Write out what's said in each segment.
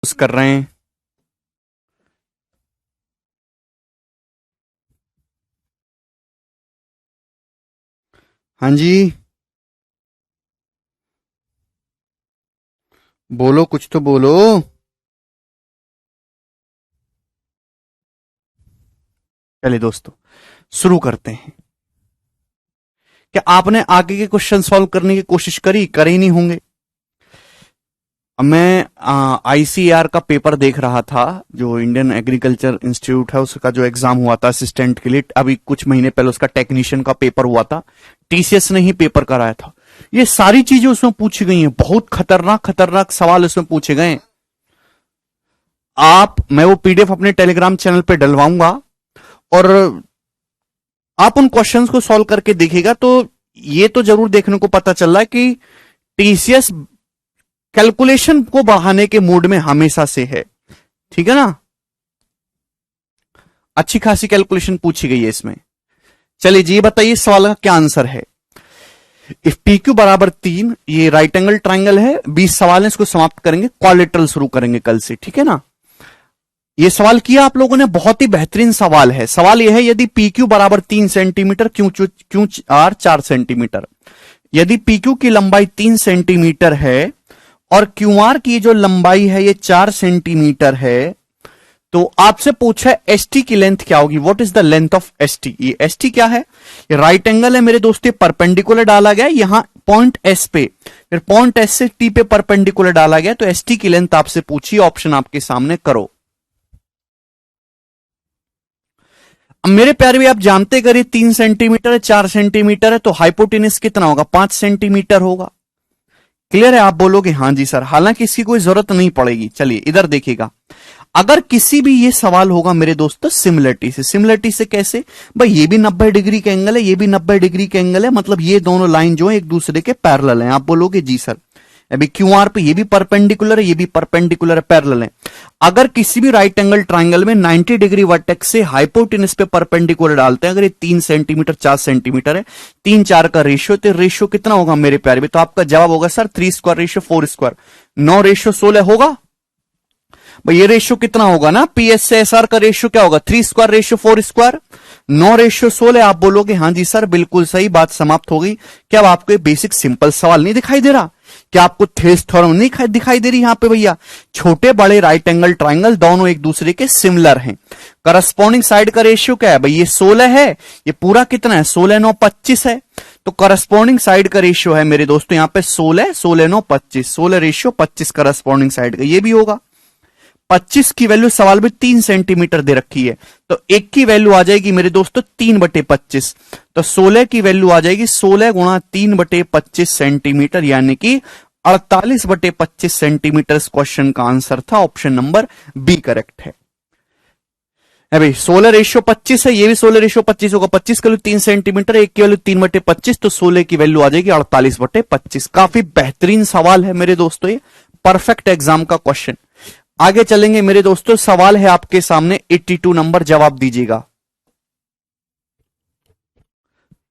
कर रहे हैं। हाँ जी। बोलो, कुछ तो बोलो। चलिए दोस्तों, शुरू करते हैं। क्या आपने आगे के क्वेश्चन सॉल्व करने की कोशिश करी? करे ही नहीं होंगे। मैं आईसीआर का पेपर देख रहा था, जो इंडियन एग्रीकल्चर इंस्टीट्यूट है, उसका जो एग्जाम हुआ था असिस्टेंट के लिए, अभी कुछ महीने पहले उसका टेक्नीशियन का पेपर हुआ था। टीसीएस ने ही पेपर कराया था। ये सारी चीजें उसमें पूछी गई हैं, बहुत खतरनाक खतरनाक सवाल उसमें पूछे गए हैं। मैं वो पीडीएफ अपने टेलीग्राम चैनल पे डलवाऊंगा, और आप उन क्वेश्चंस को सॉल्व करके देखिएगा तो ये तो जरूर देखने को पता चल रहा है कि टीसीएस कैलकुलेशन को बढ़ाने के मूड में हमेशा से है। ठीक है ना? अच्छी खासी कैलकुलेशन पूछी गई है इसमें। चलिए जी, ये बताइए सवाल का क्या आंसर है। इफ पी क्यू बराबर 3, ये राइट एंगल ट्राइंगल है, 20 सवाल है, इसको समाप्त करेंगे, क्वालिटरल शुरू करेंगे कल से। ठीक है ना? ये सवाल किया आप लोगों ने, बहुत ही बेहतरीन सवाल है। सवाल यह है, यदि पी क्यू बराबर 3 सेंटीमीटर, क्यों आर 4 सेंटीमीटर। यदि पी क्यू की लंबाई 3 सेंटीमीटर है और क्यू आर की जो लंबाई है ये 4 सेंटीमीटर है, तो आपसे पूछा है एस टी की लेंथ क्या होगी। What is the length of S T. ये एस टी क्या है? ये राइट एंगल है मेरे दोस्तों, परपेंडिकुलर डाला गया यहां पॉइंट एस पे, फिर पॉइंट एस से टी पे परपेंडिकुलर डाला गया, तो एस टी की लेंथ आपसे पूछी। ऑप्शन आपके सामने करो। अब मेरे प्यारे भी आप जानते, अगर ये 3 सेंटीमीटर है, 4 सेंटीमीटर है, तो हाइपोटेनिस कितना होगा? 5 सेंटीमीटर होगा। क्लियर है? आप बोलोगे हाँ जी सर, हालांकि इसकी कोई जरूरत नहीं पड़ेगी। चलिए इधर देखिएगा, अगर किसी भी ये सवाल होगा मेरे दोस्तों सिमिलरिटी से। सिमिलरिटी से कैसे भाई? ये भी 90 डिग्री का एंगल है, ये भी 90 डिग्री का एंगल है, मतलब ये दोनों लाइन जो है एक दूसरे के पैरेलल हैं। आप बोलोगे जी सर, अभी क्यू आर पे ये भी परपेंडिकुलर है, ये भी परपेंडिकुलर है, पैरेलल है। अगर किसी भी राइट एंगल ट्राइंगल में 90 डिग्री वर्टेक्स से हाइपोटेनस पे परपेंडिकुलर डालते हैं, अगर ये 3 सेंटीमीटर 4 सेंटीमीटर है, 3 4 का रेशियो, तो रेशियो कितना होगा मेरे प्यारे भी? तो आपका जवाब होगा sir 3 square ratio 4 square, 9 ratio 16 होगा। भाई ये रेशियो कितना होगा ना, पीएस से एसआर का रेशियो क्या होगा? 3 स्क्वायर रेशियो 4 स्क्वायर, 9 रेशियो 16। आप बोलोगे हाँ जी सर, बिल्कुल सही बात, समाप्त हो गई। क्या अब आपको एक बेसिक सिंपल सवाल नहीं दिखाई दे रहा? क्या आपको थेल्स थ्योरम नहीं दिखाई दे रही यहां पे भैया? छोटे बड़े राइट एंगल ट्राइंगल दोनों एक दूसरे के सिमिलर हैं। करस्पॉन्डिंग साइड का रेशियो क्या है भाई? ये 16 है, ये पूरा कितना है? 16 9 25 है। तो करस्पॉन्डिंग साइड का रेशियो है मेरे दोस्तों यहां पे 16, 16 9 25, 16 रेशियो 25 करस्पॉन्डिंग साइड का, ये भी होगा। 25 की वैल्यू सवाल में 3 सेंटीमीटर दे रखी है, तो एक की वैल्यू आ जाएगी मेरे दोस्तों 3/25, तो 16 की वैल्यू आ जाएगी 16 गुणा 3/25 सेंटीमीटर, यानी कि 48/25 सेंटीमीटर। इस क्वेश्चन का आंसर था ऑप्शन नंबर बी, करेक्ट है। भाई 16 रेशियो 25 है, ये भी 16 रेशियो 25 होगा। 25 की वैल्यू 3 सेंटीमीटर, एक की वैल्यू 3/25, तो 16 की वैल्यू आ जाएगी 48/25। काफी बेहतरीन सवाल है मेरे दोस्तों, ये परफेक्ट एग्जाम का क्वेश्चन। आगे चलेंगे मेरे दोस्तों, सवाल है आपके सामने 82 नंबर, जवाब दीजिएगा,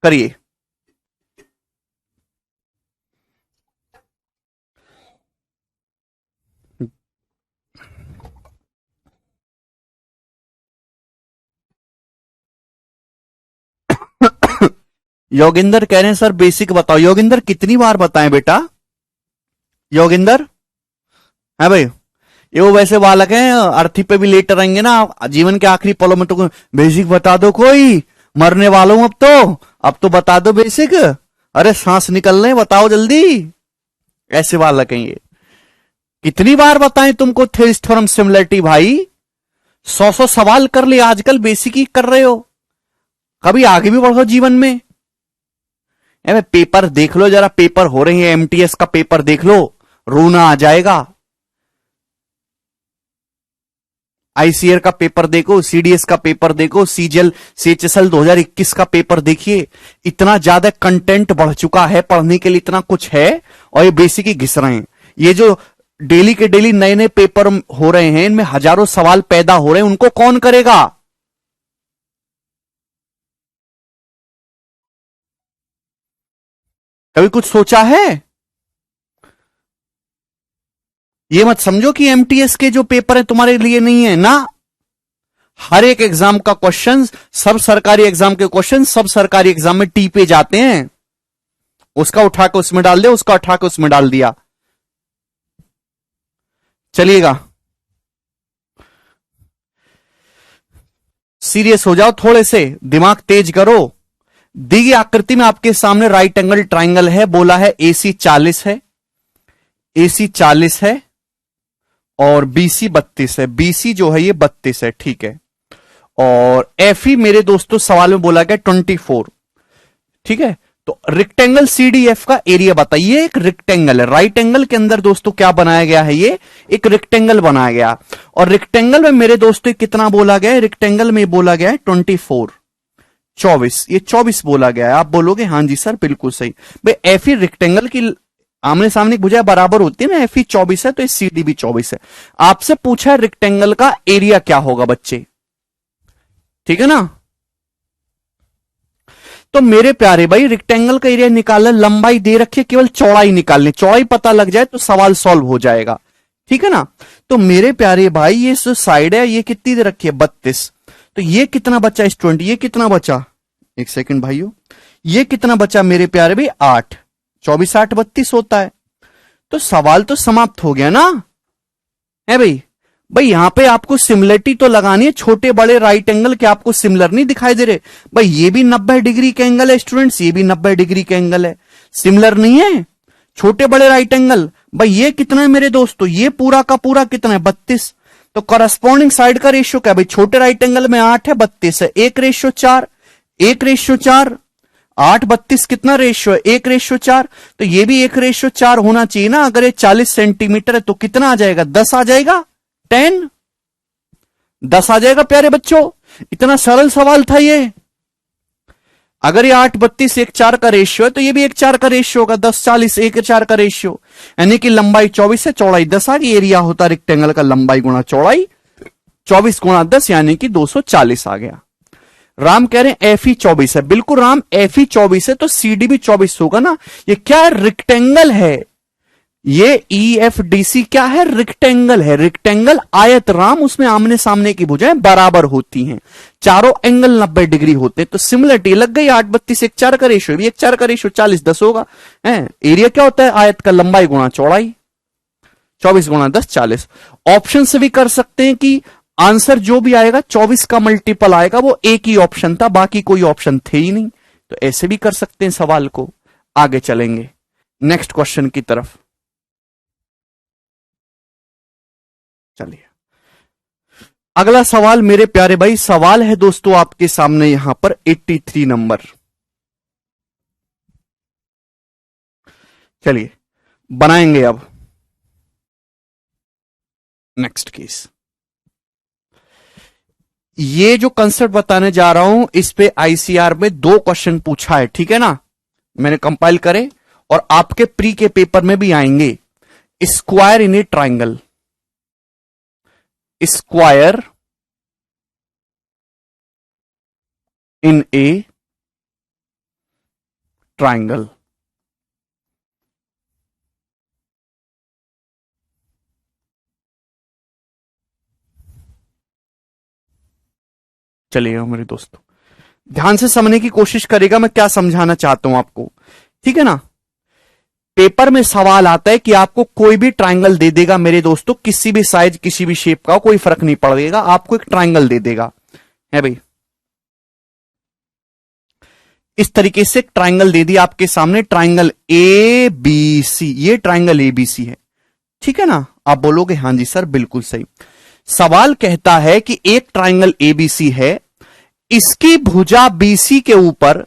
करिए। योगिंदर कह रहे हैं सर बेसिक बताओ। योगिंदर कितनी बार बताएं बेटा? योगिंदर है भाई, ये वो वैसे बालक हैं, अर्थी पे भी लेट रहेंगे ना जीवन के आखिरी पलों में, तो बेसिक बता दो, कोई मरने वालों हूं अब तो बता दो बेसिक, अरे सांस निकल रहे, बताओ जल्दी। ऐसे बालक हैं ये। कितनी बार बताएं तुमको थेल्स थ्योरम सिमिलरिटी भाई? 100 सवाल कर लिया आजकल, बेसिक ही कर रहे हो, कभी आगे भी बढ़ो जीवन में। पेपर देख लो जरा, पेपर हो रहे हैं, एमटीएस का पेपर देख लो, रोना आ जाएगा। आईसीआर का पेपर देखो, सीडीएस का पेपर देखो, सीजीएल सीएचएसएल 2021 का पेपर देखिए। इतना ज्यादा कंटेंट बढ़ चुका है, पढ़ने के लिए इतना कुछ है, और ये बेसिक ही घिस रहे हैं। ये जो डेली के डेली नए नए पेपर हो रहे हैं, इनमें हजारों सवाल पैदा हो रहे हैं, उनको कौन करेगा? कभी कुछ सोचा है? ये मत समझो कि एमटीएस के जो पेपर है तुम्हारे लिए नहीं है ना। हर एक एग्जाम का क्वेश्चन, सब सरकारी एग्जाम के क्वेश्चन सब सरकारी एग्जाम में टी पे जाते हैं। उसका उठा के उसमें डाल दिया, उसका उठा के उसमें डाल दिया। चलिएगा, सीरियस हो जाओ, थोड़े से दिमाग तेज करो। दी गई आकृति में आपके सामने राइट एंगल ट्राइंगल है, बोला है AC 40 है, AC 40 है और BC 32 है। BC जो है ये 32 है, ठीक है। और FE मेरे दोस्तों सवाल में बोला गया 24, ठीक है। तो रेक्टेंगल CDF का एरिया बताइए। एक रेक्टेंगल है, राइट एंगल के अंदर दोस्तों क्या बनाया गया है, ये एक रेक्टेंगल बनाया गया। और रेक्टेंगल में मेरे दोस्तों कितना बोला गया है, रेक्टेंगल में बोला गया है 24, 24, ये 24 बोला गया है। आप बोलोगे हां जी सर बिल्कुल सही। भाई FE रेक्टेंगल की आमने सामने की भुजा बराबर होती है ना, FE 24 है तो CD भी 24 है। आपसे पूछा है रेक्टेंगल का एरिया क्या होगा बच्चे, ठीक है ना। तो मेरे प्यारे भाई रेक्टेंगल का एरिया निकालना, लंबाई दे रखी है, केवल चौड़ाई निकालनी, चौड़ाई पता लग जाए तो सवाल सॉल्व हो जाएगा, ठीक है ना। तो मेरे प्यारे भाई ये जो साइड है ये कितनी दे रखी है, 32। तो ये कितना बचा इस 20, ये कितना बचा, एक सेकंड भाइयों, ये कितना बचा मेरे प्यारे भाई 8, 24 8 32 होता है। तो सवाल तो समाप्त हो गया ना, है भाई। भाई यहां पे आपको सिमिलरिटी तो लगानी है, छोटे बड़े राइट एंगल के आपको सिमिलर नहीं दिखाई दे रहे। भाई ये भी 90 डिग्री का एंगल है स्टूडेंट्स, ये भी 90 डिग्री का एंगल है, सिमिलर नहीं है छोटे बड़े राइट एंगल। भाई ये कितना है मेरे दोस्तों, ये पूरा का पूरा कितना है 32। तो करस्पॉन्डिंग साइड का रेशियो क्या है भाई, छोटे राइट एंगल में 8 है, 32 है, 1:4, 1:4, 8 32 कितना रेशियो है, 1:4। तो ये भी 1:4 होना चाहिए ना। अगर ये 40 सेंटीमीटर है तो कितना आ जाएगा, 10 आ जाएगा, 10 आ जाएगा प्यारे बच्चों। इतना सरल सवाल था ये। अगर ये 8 32 1:4 का रेशियो है तो ये भी 1:4 का रेशियो होगा, 10 40 1:4 का रेशियो, यानी कि लंबाई 24 है, चौड़ाई 10 आ गई। एरिया होता रेक्टेंगल का लंबाई गुणा चौड़ाई, 24 गुणा 10 यानी कि 240 आ गया। राम कह रहे हैं FE 24 है, बिल्कुल राम FE 24 है तो CD भी 24 होगा ना। ये क्या है, रेक्टेंगल है। ये EFDC क्या है, रेक्टेंगल है। रेक्टेंगल आयत राम, उसमें आमने सामने की भुजाएं बराबर होती हैं, चारों एंगल 90 डिग्री होते हैं। तो सिमिलरिटी लग गई, 8 32 1:4 का रेशियो, भी 1:4 का रेशियो 40 10 होगा। एरिया क्या होता है, आयत का लंबाई गुणा चौड़ाई, 24 गुणा 10 40। ऑप्शन से भी कर सकते हैं कि आंसर जो भी आएगा 24 का मल्टीपल आएगा, वो एक ही ऑप्शन था, बाकी कोई ऑप्शन थे ही नहीं। तो ऐसे भी कर सकते हैं सवाल को। आगे चलेंगे नेक्स्ट क्वेश्चन की तरफ। चलिए अगला सवाल मेरे प्यारे भाई, सवाल है दोस्तों आपके सामने यहां पर 83 नंबर। चलिए बनाएंगे अब नेक्स्ट केस। ये जो कंसेप्ट बताने जा रहा हूं इस पे ICR में 2 क्वेश्चन पूछा है, ठीक है ना। मैंने कंपाइल करे और आपके प्री के पेपर में भी आएंगे। स्क्वायर इन ए ट्राइंगल, स्क्वायर इन ए ट्राइंगल। चलिएगा मेरे दोस्तों, ध्यान से समझने की कोशिश करेगा मैं क्या समझाना चाहता हूं आपको, ठीक है ना। पेपर में सवाल आता है कि आपको कोई भी ट्राइंगल दे देगा मेरे दोस्तों, किसी भी साइज किसी भी शेप का, कोई फर्क नहीं पड़ेगा, आपको एक ट्राइंगल दे देगा, है भाई। इस तरीके से एक ट्राइंगल दे दिया आपके सामने, ट्राइंगल ABC, ये ट्राइंगल ABC है, ठीक है ना। आप बोलोगे हां जी सर बिल्कुल सही। सवाल कहता है कि एक ट्राइंगल ABC है, इसकी भुजा BC के ऊपर,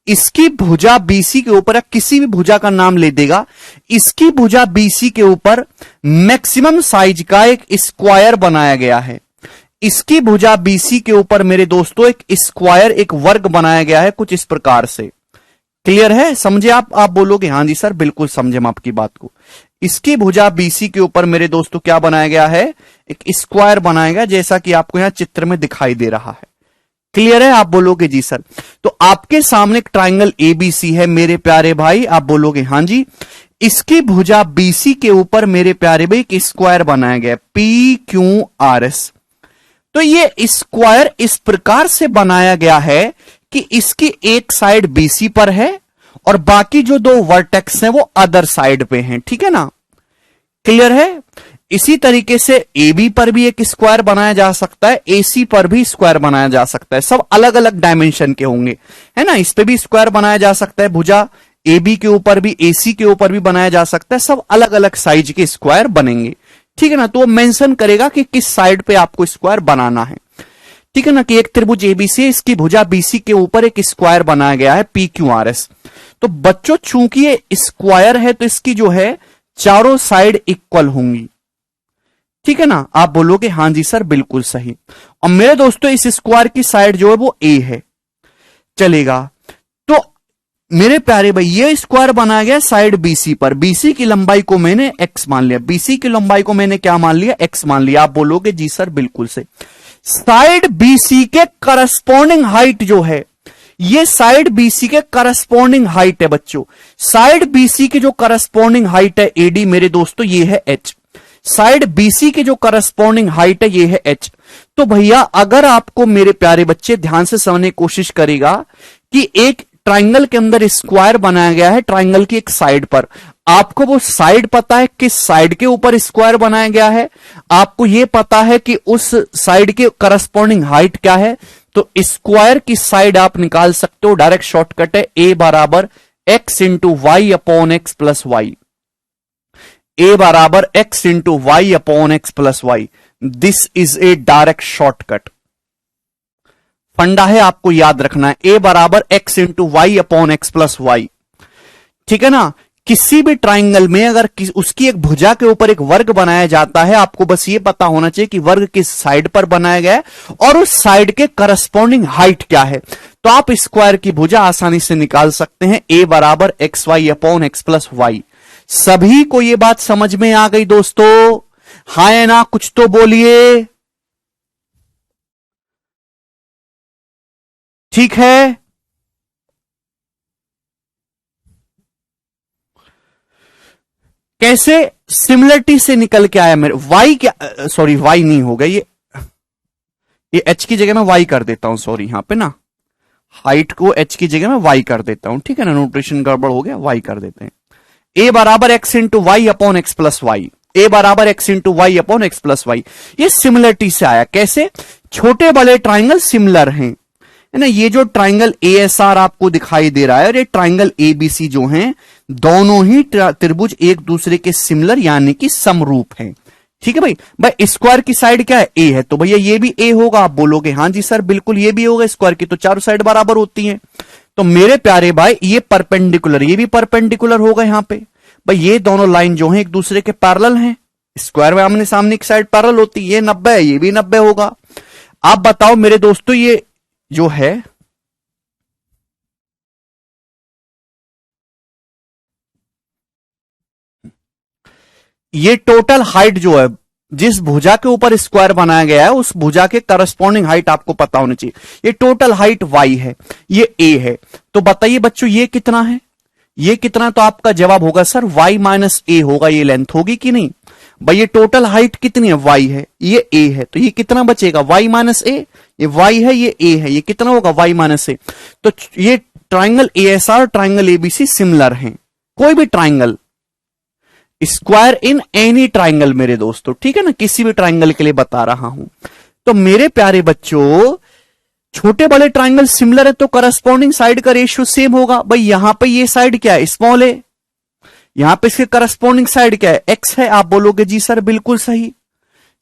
इसकी भुजा BC के ऊपर, किसी भी भुजा का नाम ले देगा, इसकी भुजा BC के ऊपर मैक्सिमम साइज का एक स्क्वायर बनाया गया है। इसकी भुजा BC के ऊपर मेरे दोस्तों एक स्क्वायर, एक वर्ग बनाया गया है कुछ इस प्रकार से। क्लियर है, समझे आप बोलोगे हां जी सर बिल्कुल समझे हम आपकी बात को। इसकी भुजा BC के ऊपर मेरे दोस्तों क्या बनाया गया है, एक स्क्वायर बनाया गया, जैसा कि आपको यहां चित्र में दिखाई दे रहा है। क्लियर है, आप बोलोगे जी सर। तो आपके सामने एक ट्राइंगल ABC है मेरे प्यारे भाई, आप बोलोगे हां जी। इसकी भुजा बीसी के ऊपर मेरे प्यारे भाई एक स्क्वायर बनाया गया पी क्यू आर एस। तो ये स्क्वायर इस प्रकार से बनाया गया है कि इसकी एक साइड बीसी पर है और बाकी जो दो वर्टेक्स हैं वो अदर साइड पे हैं, ठीक है ना, क्लियर है। इसी तरीके से ए बी पर भी एक स्क्वायर बनाया जा सकता है, ए सी पर भी स्क्वायर बनाया जा सकता है, सब अलग अलग डायमेंशन के होंगे, है ना। इस पे भी स्क्वायर बनाया जा सकता है, भुजा ए बी के ऊपर भी ए सी के ऊपर भी बनाया जा सकता है, सब अलग अलग साइज के स्क्वायर बनेंगे, ठीक है ना। तो वो मेंशन करेगा कि किस साइड पे आपको स्क्वायर बनाना है, ठीक है ना, कि एक त्रिभुज एबीसी, इसकी भुजा बीसी के ऊपर एक स्क्वायर बनाया गया है पी क्यू आर एस। तो बच्चों चूंकि ये स्क्वायर है तो इसकी जो है चारों साइड इक्वल होंगी, ठीक है ना। आप बोलोगे हां जी सर बिल्कुल सही। और मेरे दोस्तों इस स्क्वायर की साइड जो है वो ए है, चलेगा। तो मेरे प्यारे भाई ये स्क्वायर बनाया गया साइड बीसी पर, बीसी की लंबाई को मैंने एक्स मान लिया, बीसी की लंबाई को मैंने क्या मान लिया, एक्स मान लिया। आप बोलोगे जी सर बिल्कुल से। साइड बीसी के करस्पॉन्डिंग हाइट जो है, ये साइड बीसी के करस्पॉन्डिंग हाइट है बच्चों। साइड बीसी की जो करस्पॉन्डिंग हाइट है एडी मेरे दोस्तों ये है एच। साइड बीसी की जो करस्पॉन्डिंग हाइट है ये है एच। तो भैया अगर आपको मेरे प्यारे बच्चे ध्यान से समझने की कोशिश करेगा कि एक ट्राइंगल के अंदर स्क्वायर बनाया गया है ट्राइंगल की एक साइड पर, आपको वो साइड पता है किस साइड के ऊपर स्क्वायर बनाया गया है, आपको ये पता है कि उस साइड के करस्पॉन्डिंग हाइट क्या है, तो स्क्वायर की साइड आप निकाल सकते हो, डायरेक्ट शॉर्टकट है ए बराबर X into Y upon X plus Y, A बराबर X into Y upon X plus Y. This is a direct shortcut, फंडा है आपको याद रखना है, ए बराबर X into Y upon X plus Y, ठीक है ना। किसी भी ट्राइंगल में अगर उसकी एक भुजा के ऊपर एक वर्ग बनाया जाता है, आपको बस ये पता होना चाहिए कि वर्ग किस साइड पर बनाया गया है और उस साइड के करस्पॉन्डिंग हाइट क्या है, तो आप स्क्वायर की भुजा आसानी से निकाल सकते हैं, ए बराबर X Y upon X plus Y. सभी को यह बात समझ में आ गई दोस्तों? हाँ या ना, कुछ तो बोलिए। ठीक है, कैसे सिमिलरिटी से निकल के आया मेरे वाई क्या, सॉरी वाई नहीं होगा ये एच की जगह मैं वाई कर देता हूं, सॉरी यहां पे ना हाइट को एच की जगह मैं वाई कर देता हूं, ठीक है ना, नोटेशन गड़बड़ हो गया, वाई कर देते हैं। ए बराबर X into Y upon X plus Y, A बराबर X into Y upon X plus Y. ये सिमिलरिटी से आया, कैसे? छोटे बड़े ट्राइंगल सिमिलर हैं, है ना। ये जो ट्राइंगल एएसआर आपको दिखाई दे रहा है और ये ट्राइंगल एबीसी जो हैं, दोनों ही त्रिभुज एक दूसरे के सिमिलर यानी कि समरूप हैं, ठीक है भाई। भाई स्क्वायर की साइड क्या है, ए है, तो भैया ये भी ए होगा। आप बोलोगे हां जी सर बिल्कुल ये भी होगा, स्क्वायर की तो चारों साइड बराबर होती हैं। तो मेरे प्यारे भाई ये परपेंडिकुलर, ये भी परपेंडिकुलर होगा यहां पे। भाई ये दोनों लाइन जो है एक दूसरे के पैरेलल हैं, स्क्वायर में आमने सामने की साइड पैरेलल होती है, ये 90 है ये भी 90 होगा। आप बताओ मेरे दोस्तों ये जो है ये टोटल हाइट जो है जिस भुजा के ऊपर स्क्वायर बनाया गया है उस भुजा के करस्पॉन्डिंग हाइट आपको पता होनी चाहिए। ये टोटल हाइट y है, ये a है, तो बताइए बच्चों ये कितना है, ये कितना? तो आपका जवाब होगा सर y माइनस ए होगा, ये लेंथ होगी कि नहीं? भाई ये टोटल हाइट कितनी है, y है, ये a है, तो ये कितना बचेगा y माइनस ए, ये y है ये a है, ये कितना होगा y माइनस ए। तो ये triangle ASR triangle ABC similar हैं, कोई भी triangle, square in any triangle मेरे दोस्तों, ठीक है ना, किसी भी ट्राइंगल के लिए बता रहा हूं। तो मेरे प्यारे बच्चों छोटे बड़े ट्राइंगल सिमिलर है तो करस्पॉन्डिंग साइड का रेशियो सेम होगा। भाई यहां पे ये साइड क्या है, स्मॉल है, यहां पे इसके करस्पॉन्डिंग साइड क्या है, एक्स है। आप बोलोगे जी सर बिल्कुल सही,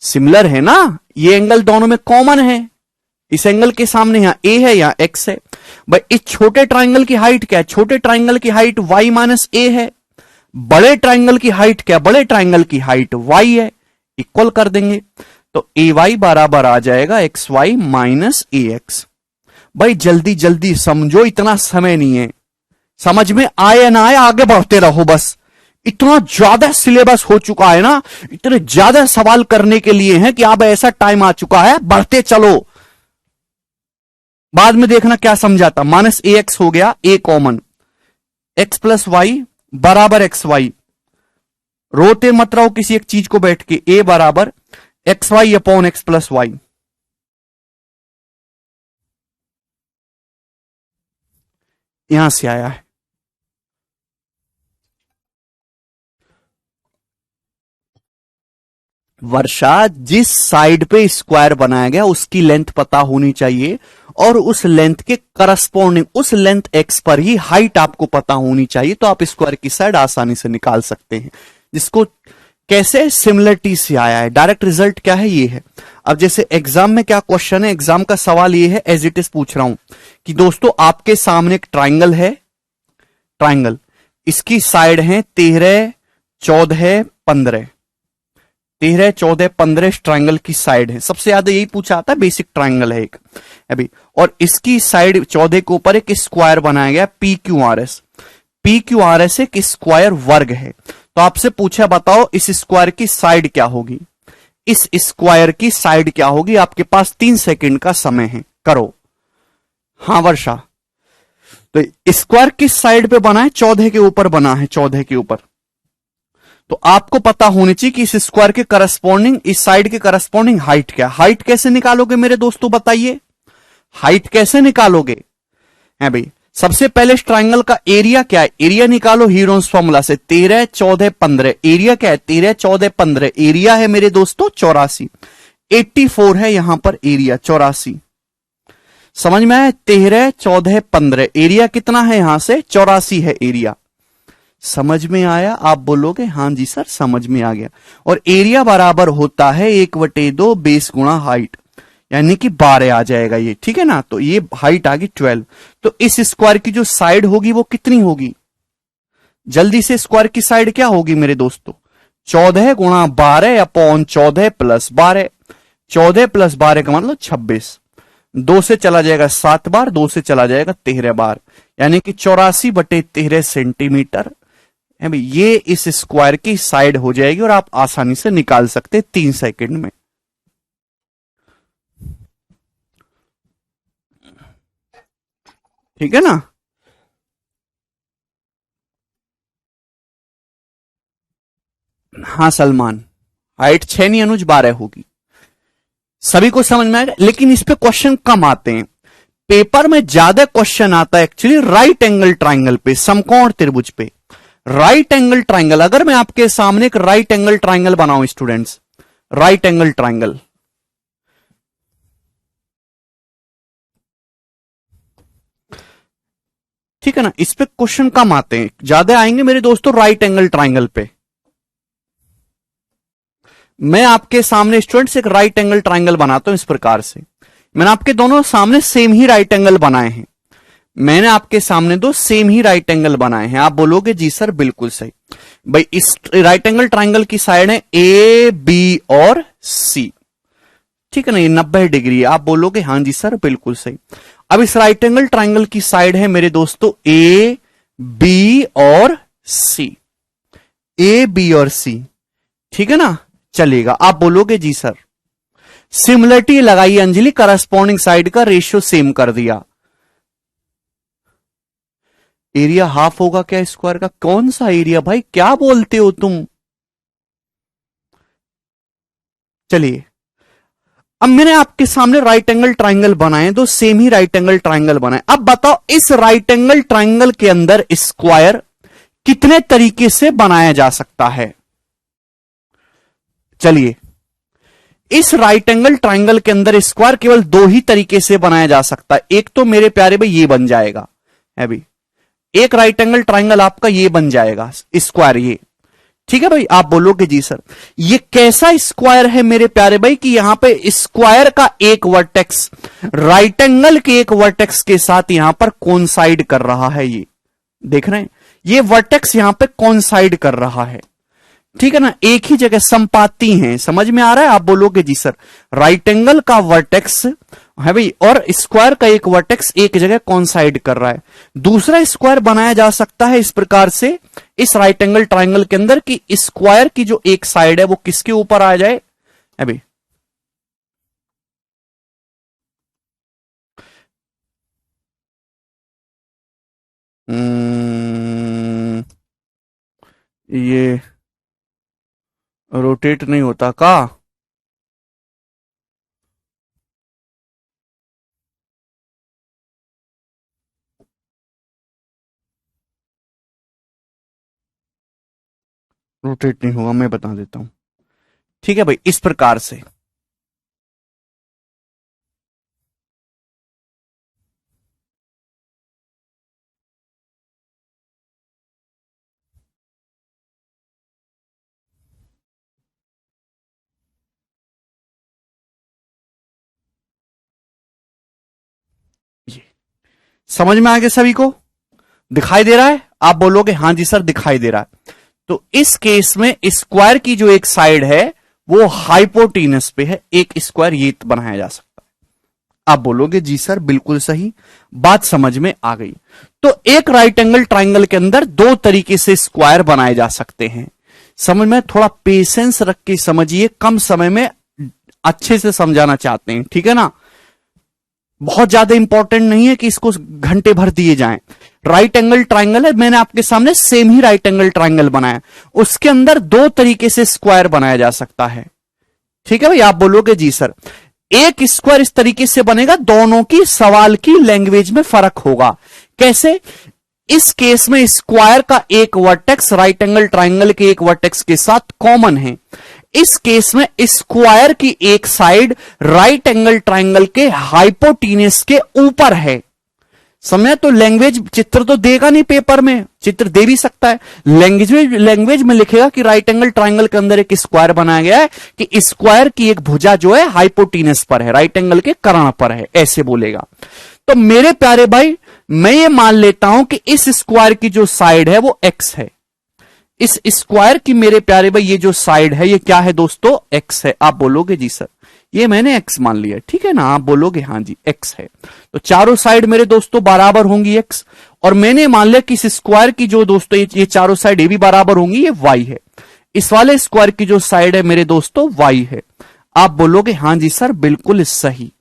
सिमिलर है ना, ये एंगल दोनों में कॉमन है, इस एंगल के सामने यहां ए है यहां एक्स है। भाई इस छोटे ट्राइंगल की हाइट क्या है, छोटे ट्राइंगल की हाइट y माइनस ए है, बड़े ट्राइंगल की हाइट क्या, बड़े ट्राइंगल की हाइट y है, इक्वल कर देंगे तो ए वाई बराबर आ जाएगा एक्स वाई माइनस ए एक्स। भाई जल्दी जल्दी समझो, इतना समय नहीं है, समझ में आए ना आए आगे बढ़ते रहो बस। इतना ज्यादा सिलेबस हो चुका है ना, इतने ज्यादा सवाल करने के लिए हैं कि अब ऐसा टाइम आ चुका है, बढ़ते चलो, बाद में देखना क्या समझाता। माइनस ए एक्स हो गया, ए कॉमन, एक्स प्लस वाई बराबर एक्स वाई, रोते मत रहो किसी एक चीज को बैठ के। ए बराबर X Y upon X plus Y. यहां से आया है। वर्षा, जिस साइड पे स्क्वायर बनाया गया उसकी लेंथ पता होनी चाहिए, और उस लेंथ के करस्पॉन्डिंग उस लेंथ एक्स पर ही हाइट आपको पता होनी चाहिए, तो आप स्क्वायर की साइड आसानी से निकाल सकते हैं। जिसको कैसे, सिमिलरिटी से आया है। डायरेक्ट रिजल्ट क्या है, ये है। अब जैसे एग्जाम में क्या क्वेश्चन है, एग्जाम का सवाल ये है, एज इट इज पूछ रहा हूं कि दोस्तों आपके सामने एक ट्राइंगल है, ट्राइंगल, इसकी साइड है 13, 14, 15। 13, 14, 15 ट्राइंगल की साइड है। सबसे ज्यादा यही पूछा आता है, बेसिक ट्राइंगल है एक अभी। और इसकी साइड 14 के ऊपर एक स्क्वायर बनाया गया P Q R S. P Q R S एक स्क्वायर वर्ग है। तो आपसे पूछा, बताओ इस स्क्वायर की साइड क्या होगी। इस स्क्वायर की साइड क्या होगी। आपके पास 3 सेकंड का समय है, करो। हाँ वर्षा, तो स्क्वायर किस साइड पे बना है, 14 के ऊपर बना है, 14 के ऊपर। तो आपको पता होनी चाहिए कि इस स्क्वायर के करस्पॉन्डिंग, इस साइड के करस्पॉन्डिंग हाइट क्या है। हाइट कैसे निकालोगे मेरे दोस्तों, बताइए हाइट कैसे निकालोगे। है भाई, सबसे पहले इस ट्राइंगल का एरिया क्या है, एरिया निकालो हीरोन्स फॉर्मूला से। 13, 14, 15 एरिया क्या है, 13, 14, 15 एरिया है मेरे दोस्तों 84। 84 है यहां पर एरिया, 84। समझ में आया, 13, 14, 15 एरिया कितना है, यहां से 84 है एरिया। समझ में आया, आप बोलोगे हां जी सर समझ में आ गया। और एरिया बराबर होता है 1/2 बेस गुणा हाइट, यानी कि 12 आ जाएगा ये, ठीक है ना। तो ये हाइट आ गई 12। तो इस स्क्वायर की जो साइड होगी वो कितनी होगी, जल्दी से स्क्वायर की साइड क्या होगी मेरे दोस्तों, 14 गुणा 12 अपॉन 14 प्लस 12। 14 प्लस 12 का मतलब 26। 2 से चला जाएगा 7 बार, 2 से चला जाएगा 13 बार, यानी कि 84/13 सेंटीमीटर है भाई। ये इस स्क्वायर की साइड हो जाएगी और आप आसानी से निकाल सकते 3 सेकंड में। ठीक है ना। हाँ सलमान, हाइट 6 नहीं अनुज 12 होगी। सभी को समझ में आएगा, लेकिन इस पे क्वेश्चन कम आते हैं। पेपर में ज्यादा क्वेश्चन आता है एक्चुअली राइट एंगल ट्राइंगल पे, समकोण त्रिभुज पे। राइट एंगल ट्राइंगल, अगर मैं आपके सामने एक राइट एंगल ट्राइंगल बनाऊं स्टूडेंट्स, राइट एंगल ट्राइंगल, ठीक है ना, इस पे क्वेश्चन कम आते हैं, ज्यादा आएंगे मेरे दोस्तों राइट एंगल ट्राइंगल पे। मैं आपके सामने स्टूडेंट्स एक राइट एंगल ट्राइंगल बनाता हूं इस प्रकार से। मैंने आपके दोनों सामने सेम ही राइट एंगल बनाए हैं। मैंने आपके सामने दो सेम ही राइट एंगल बनाए हैं। आप बोलोगे जी सर बिल्कुल सही। भाई इस राइट एंगल ट्राइंगल की साइड है ए बी और सी, ठीक है ना, ये 90 डिग्री है। आप बोलोगे हाँ जी सर बिल्कुल सही। अब इस राइट एंगल ट्राइंगल की साइड है मेरे दोस्तों ए बी और सी, ए बी और सी, ठीक है ना, चलेगा। आप बोलोगे जी सर। सिमिलरिटी लगाई अंजलि, करस्पॉन्डिंग साइड का रेशियो सेम कर दिया। एरिया हाफ होगा क्या स्क्वायर का, कौन सा एरिया भाई, क्या बोलते हो तुम। चलिए, अब मैंने आपके सामने राइट एंगल ट्राइंगल बनाए, दो सेम ही राइट एंगल ट्राइंगल बनाए। अब बताओ इस राइट एंगल ट्राइंगल के अंदर स्क्वायर कितने तरीके से बनाया जा सकता है। चलिए, इस राइट एंगल ट्राइंगल के अंदर स्क्वायर केवल 2 ही तरीके से बनाया जा सकता है। एक तो मेरे प्यारे भाई ये बन जाएगा, है भाई, एक राइट एंगल ट्राइंगल आपका ये बन जाएगा स्क्वायर, ये ठीक है भाई। आप बोलोगे जी सर ये कैसा स्क्वायर है मेरे प्यारे भाई, कि यहां पे स्क्वायर का एक वर्टेक्स राइट एंगल के एक वर्टेक्स के साथ यहां पर कोइंसाइड कर रहा है। ये देख रहे हैं, ये वर्टेक्स यहां पे कोइंसाइड कर रहा है, ठीक है ना, एक ही जगह संपाती हैं। समझ में आ रहा है। आप बोलोगे जी सर राइट एंगल का वर्टेक्स है भाई और स्क्वायर का एक वर्टेक्स एक जगह कॉन्साइड कर रहा है। दूसरा स्क्वायर बनाया जा सकता है इस प्रकार से इस राइट एंगल ट्राइंगल के अंदर कि स्क्वायर की जो एक साइड है वो किसके ऊपर आ जाए, है भाई, ये रोटेट नहीं होता का? रोटेट नहीं होगा, मैं बता देता हूं। ठीक है भाई, इस प्रकार से। ये समझ में आ गया सभी को? दिखाई दे रहा है? आप बोलोगे हाँ जी सर दिखाई दे रहा है। तो इस केस में स्क्वायर की जो एक साइड है वो हाइपोटीनस पे है, एक स्क्वायर ये बनाया जा सकता है। आप बोलोगे जी सर बिल्कुल सही, बात समझ में आ गई। तो एक राइट एंगल ट्राइंगल के अंदर दो तरीके से स्क्वायर बनाए जा सकते हैं। समझ में? थोड़ा पेशेंस रख के समझिए, कम समय में अच्छे से समझाना चाहते हैं, ठीक है ना? बहुत ज्यादा इंपॉर्टेंट नहीं है कि इसको घंटे भर दिए जाएं। राइट एंगल ट्राइंगल है, मैंने आपके सामने सेम ही राइट एंगल ट्राइंगल बनाया, उसके अंदर दो तरीके से स्क्वायर बनाया जा सकता है। ठीक है भाई, आप बोलोगे जी सर। एक स्क्वायर इस तरीके से बनेगा, दोनों की सवाल की लैंग्वेज में फर्क होगा। कैसे? इस केस में स्क्वायर का एक वर्टेक्स राइट एंगल ट्राइंगल के एक वर्टेक्स के साथ कॉमन है। इस केस में स्क्वायर की एक साइड राइट एंगल ट्राइंगल के हाइपोटीनस के ऊपर है। समय तो लैंग्वेज चित्र तो देगा नहीं, पेपर में चित्र दे भी सकता है, लैंग्वेज में लिखेगा कि राइट एंगल ट्राइंगल के अंदर एक स्क्वायर बनाया गया है, कि स्क्वायर की एक भुजा जो है हाइपोटीनस पर है, राइट एंगल के कर्ण पर है, ऐसे बोलेगा। तो मेरे प्यारे भाई, मैं ये मान लेता हूं कि इस स्क्वायर की जो साइड है वो एक्स है। इस स्क्वायर की मेरे प्यारे भाई ये जो साइड है ये क्या है दोस्तों? एक्स है। आप बोलोगे जी सर ये मैंने एक्स मान लिया, ठीक है ना? आप बोलोगे हाँ जी एक्स है। तो चारों साइड मेरे दोस्तों बराबर होंगी एक्स, और मैंने मान लिया कि इस स्क्वायर की जो दोस्तों ये चारों साइड ये भी बराबर होंगी, ये वाई है। इस वाले स्क्वायर की जो साइड है मेरे दोस्तों वाई है। आप बोलोगे हाँ जी सर बिल्कुल सही।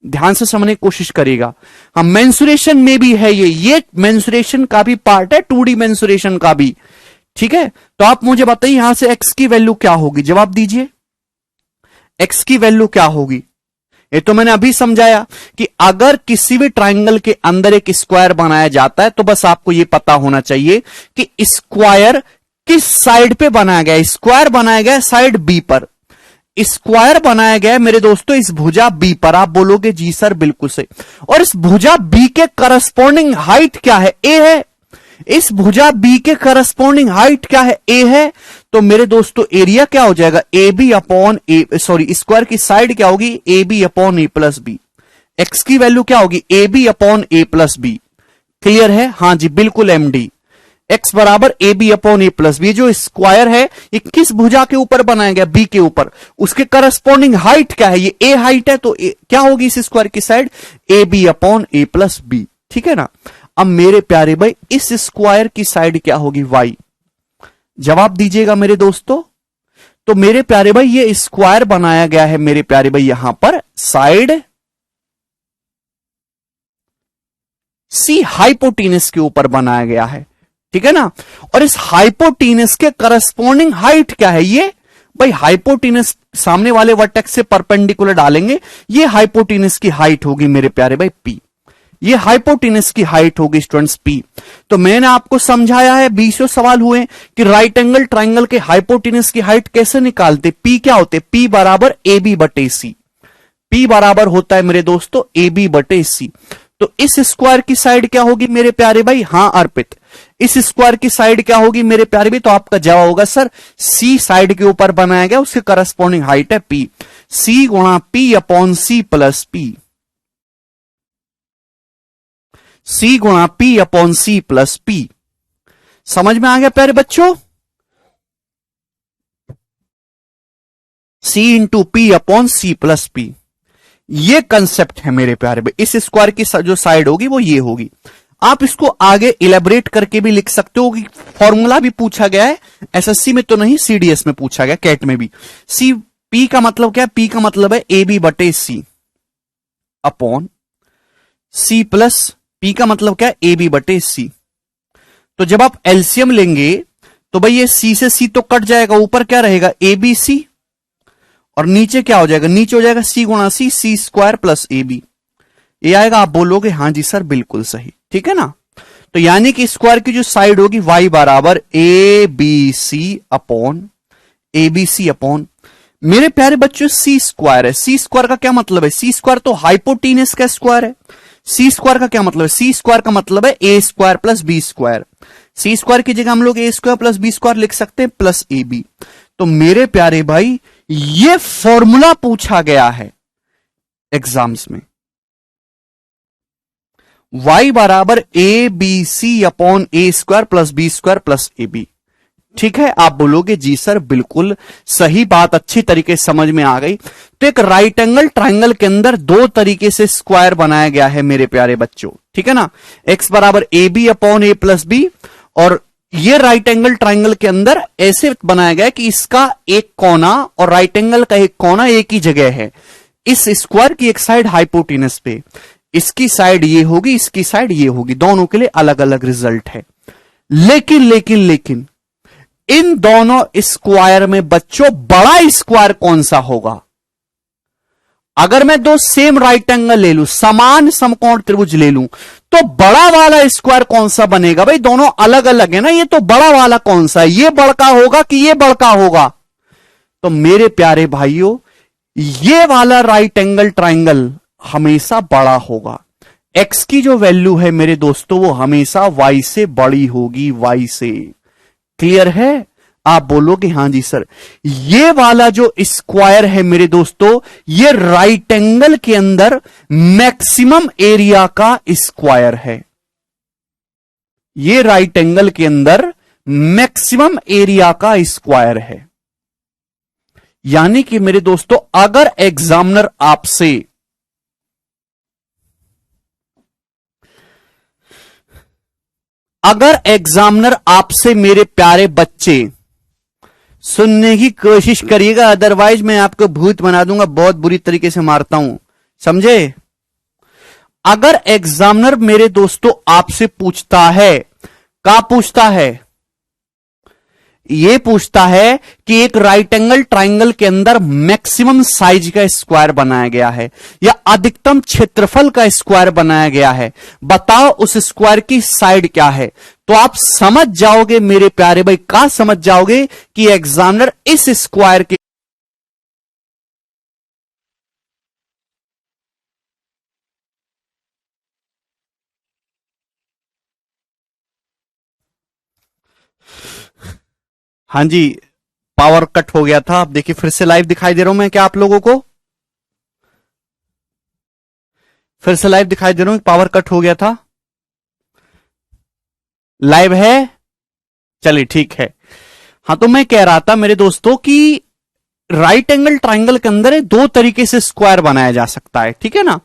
ध्यान से समझने की कोशिश करिएगा। हाँ, मेंसुरेशन में भी है ये मेंसुरेशन का भी पार्ट है, 2D मेंसुरेशन का भी। ठीक है, तो आप मुझे बताइए यहां से एक्स की वैल्यू क्या होगी, जवाब दीजिए। एक्स की वैल्यू क्या होगी? ये तो मैंने अभी समझाया कि अगर किसी भी ट्राइंगल के अंदर एक स्क्वायर बनाया जाता है तो बस आपको यह पता होना चाहिए कि स्क्वायर किस साइड पे बनाया गया। स्क्वायर बनाया गया साइड बी पर, स्क्वायर बनाया गया मेरे दोस्तों इस भुजा बी पर। आप बोलोगे जी सर बिल्कुल सही। और इस भुजा बी के करस्पॉन्डिंग हाइट क्या है? ए है। इस भुजा बी के करस्पॉन्डिंग हाइट क्या है? ए है। तो मेरे दोस्तों एरिया क्या हो जाएगा? A B upon A, sorry square की साइड क्या होगी? A B upon A plus B. X की वैल्यू क्या होगी? A B upon A plus B. Clear है? हाँ जी बिल्कुल एमडी। एक्स बराबर A B upon A plus B. जो स्क्वायर है ये किस भुजा के ऊपर बनाया गया? बी के ऊपर। उसके करस्पॉन्डिंग हाइट क्या है? ये ए हाइट है, तो क्या होगी इस स्क्वायर की side? A B upon A plus B. ठीक है ना? अब मेरे प्यारे भाई इस स्क्वायर की साइड क्या होगी? वाई। जवाब दीजिएगा मेरे दोस्तों। तो मेरे प्यारे भाई ये स्क्वायर बनाया गया है मेरे प्यारे भाई यहां पर साइड सी हाइपोटीनस के ऊपर बनाया गया है, ठीक है ना? और इस हाइपोटीनस के करस्पॉन्डिंग हाइट क्या है? ये भाई हाइपोटीनस सामने वाले वर्टेक्स से परपेंडिकुलर डालेंगे, ये हाइपोटीनस की हाइट होगी मेरे प्यारे भाई पी। ये हाइपोटीनस की हाइट होगी स्टूडेंट्स पी। तो मैंने आपको समझाया है, 20 सवाल हुए कि राइट एंगल ट्राइंगल के हाइपोटीनस की हाइट कैसे निकालते? पी क्या होते? पी बराबर ए बी बटे सी। पी बराबर होता है मेरे दोस्तों ए बी बटे सी। तो इस स्क्वायर की साइड क्या होगी मेरे प्यारे भाई? हां अर्पित, इस स्क्वायर की साइड क्या होगी मेरे प्यारे भाई? तो आपका जवाब होगा सर सी साइड के ऊपर बनाया गया, उसके करस्पॉन्डिंग हाइट है पी। सी गुणा P upon C plus P. C गुणा P upon C plus P. समझ में आ गया प्यारे बच्चों? C into P upon C plus P, ये कंसेप्ट है मेरे प्यारे भाई। इस स्क्वायर की जो साइड होगी वो ये होगी। आप इसको आगे इलेबरेट करके भी लिख सकते हो कि फॉर्मूला भी पूछा गया है, एसएससी में तो नहीं सीडीएस में पूछा गया, कैट में भी। सी पी का मतलब क्या है? पी का मतलब है ए बी बटे सी अपॉन सी प्लस पी का मतलब क्या है? ए बी बटे सी। तो जब आप एलसीएम लेंगे तो भाई ये सी से सी तो कट जाएगा, ऊपर क्या रहेगा ए बी सी, और नीचे क्या हो जाएगा, नीचे हो जाएगा सी गुणा सी, सी स्क्वायर प्लस ए बी। ये आएगा, आप बोलोगे हाँ जी सर बिल्कुल सही, ठीक है ना। तो यानी कि स्क्वायर की जो साइड होगी y बराबर A B C upon A B C upon, मेरे प्यारे बच्चों सी स्क्वायर है। सी स्क्वायर का क्या मतलब है, सी स्क्वायर तो हाइपोटेनस का स्क्वायर है। सी स्क्वायर का क्या मतलब है, सी स्क्वायर का मतलब है a square plus B square. C square की जगह हम लोग ए स्क्वायर प्लस बी स्क्वायर लिख सकते हैं प्लस ए बी। तो मेरे प्यारे भाई ये फॉर्मूला पूछा गया है एग्जाम्स में, y बराबर A B C upon A square plus B square plus A B. ठीक है, आप बोलोगे जी सर बिल्कुल सही बात, अच्छी तरीके से समझ में आ गई। तो एक राइट एंगल ट्राइंगल के अंदर दो तरीके से स्क्वायर बनाया गया है मेरे प्यारे बच्चों, ठीक है ना। x बराबर A B upon A plus B, और ये राइट एंगल ट्राइंगल के अंदर ऐसे बनाया गया है कि इसका एक कोना और राइट एंगल का एक कोना एक ही जगह है। इस स्क्वायर की एक साइड हाइपोटेनस पे, इसकी साइड ये होगी, इसकी साइड ये होगी, दोनों के लिए अलग अलग रिजल्ट है। लेकिन लेकिन लेकिन इन दोनों स्क्वायर में बच्चों बड़ा स्क्वायर कौन सा होगा। अगर मैं दो सेम राइट एंगल ले लूं, समान समकोण त्रिभुज ले लूं, तो बड़ा वाला स्क्वायर कौन सा बनेगा। भाई दोनों अलग अलग है ना, ये तो बड़ा वाला कौन सा, ये बड़का होगा कि ये बड़का होगा। तो मेरे प्यारे भाइयों ये वाला राइट एंगल ट्राइंगल हमेशा बड़ा होगा। x की जो वैल्यू है मेरे दोस्तों वो हमेशा y से बड़ी होगी, y से। क्लियर है, आप बोलोगे हां जी सर। ये वाला जो स्क्वायर है मेरे दोस्तों, ये राइट एंगल के अंदर मैक्सिमम एरिया का स्क्वायर है। ये राइट एंगल के अंदर मैक्सिमम एरिया का स्क्वायर है। यानी कि मेरे दोस्तों अगर एग्जामिनर आपसे मेरे प्यारे बच्चे सुनने की कोशिश करिएगा, अदरवाइज मैं आपको भूत बना दूंगा, बहुत बुरी तरीके से मारता हूं, समझे। अगर एग्जामिनर मेरे दोस्तों आपसे पूछता है, क्या पूछता है, ये पूछता है कि एक राइट एंगल ट्राइंगल के अंदर मैक्सिमम साइज का स्क्वायर बनाया गया है या अधिकतम क्षेत्रफल का स्क्वायर बनाया गया है, बताओ उस स्क्वायर की साइड क्या है। तो आप समझ जाओगे मेरे प्यारे भाई, क्या समझ जाओगे कि एग्जामिनर इस स्क्वायर के हाँ जी पावर कट हो गया था। आप देखिए फिर से लाइव दिखाई दे रहा हूं मैं क्या आप लोगों को, फिर से लाइव दिखाई दे रहा हूं, पावर कट हो गया था। लाइव है, चलिए ठीक है। हाँ तो मैं कह रहा था मेरे दोस्तों कि राइट एंगल ट्राइंगल के अंदर दो तरीके से स्क्वायर बनाया जा सकता है, ठीक है ना।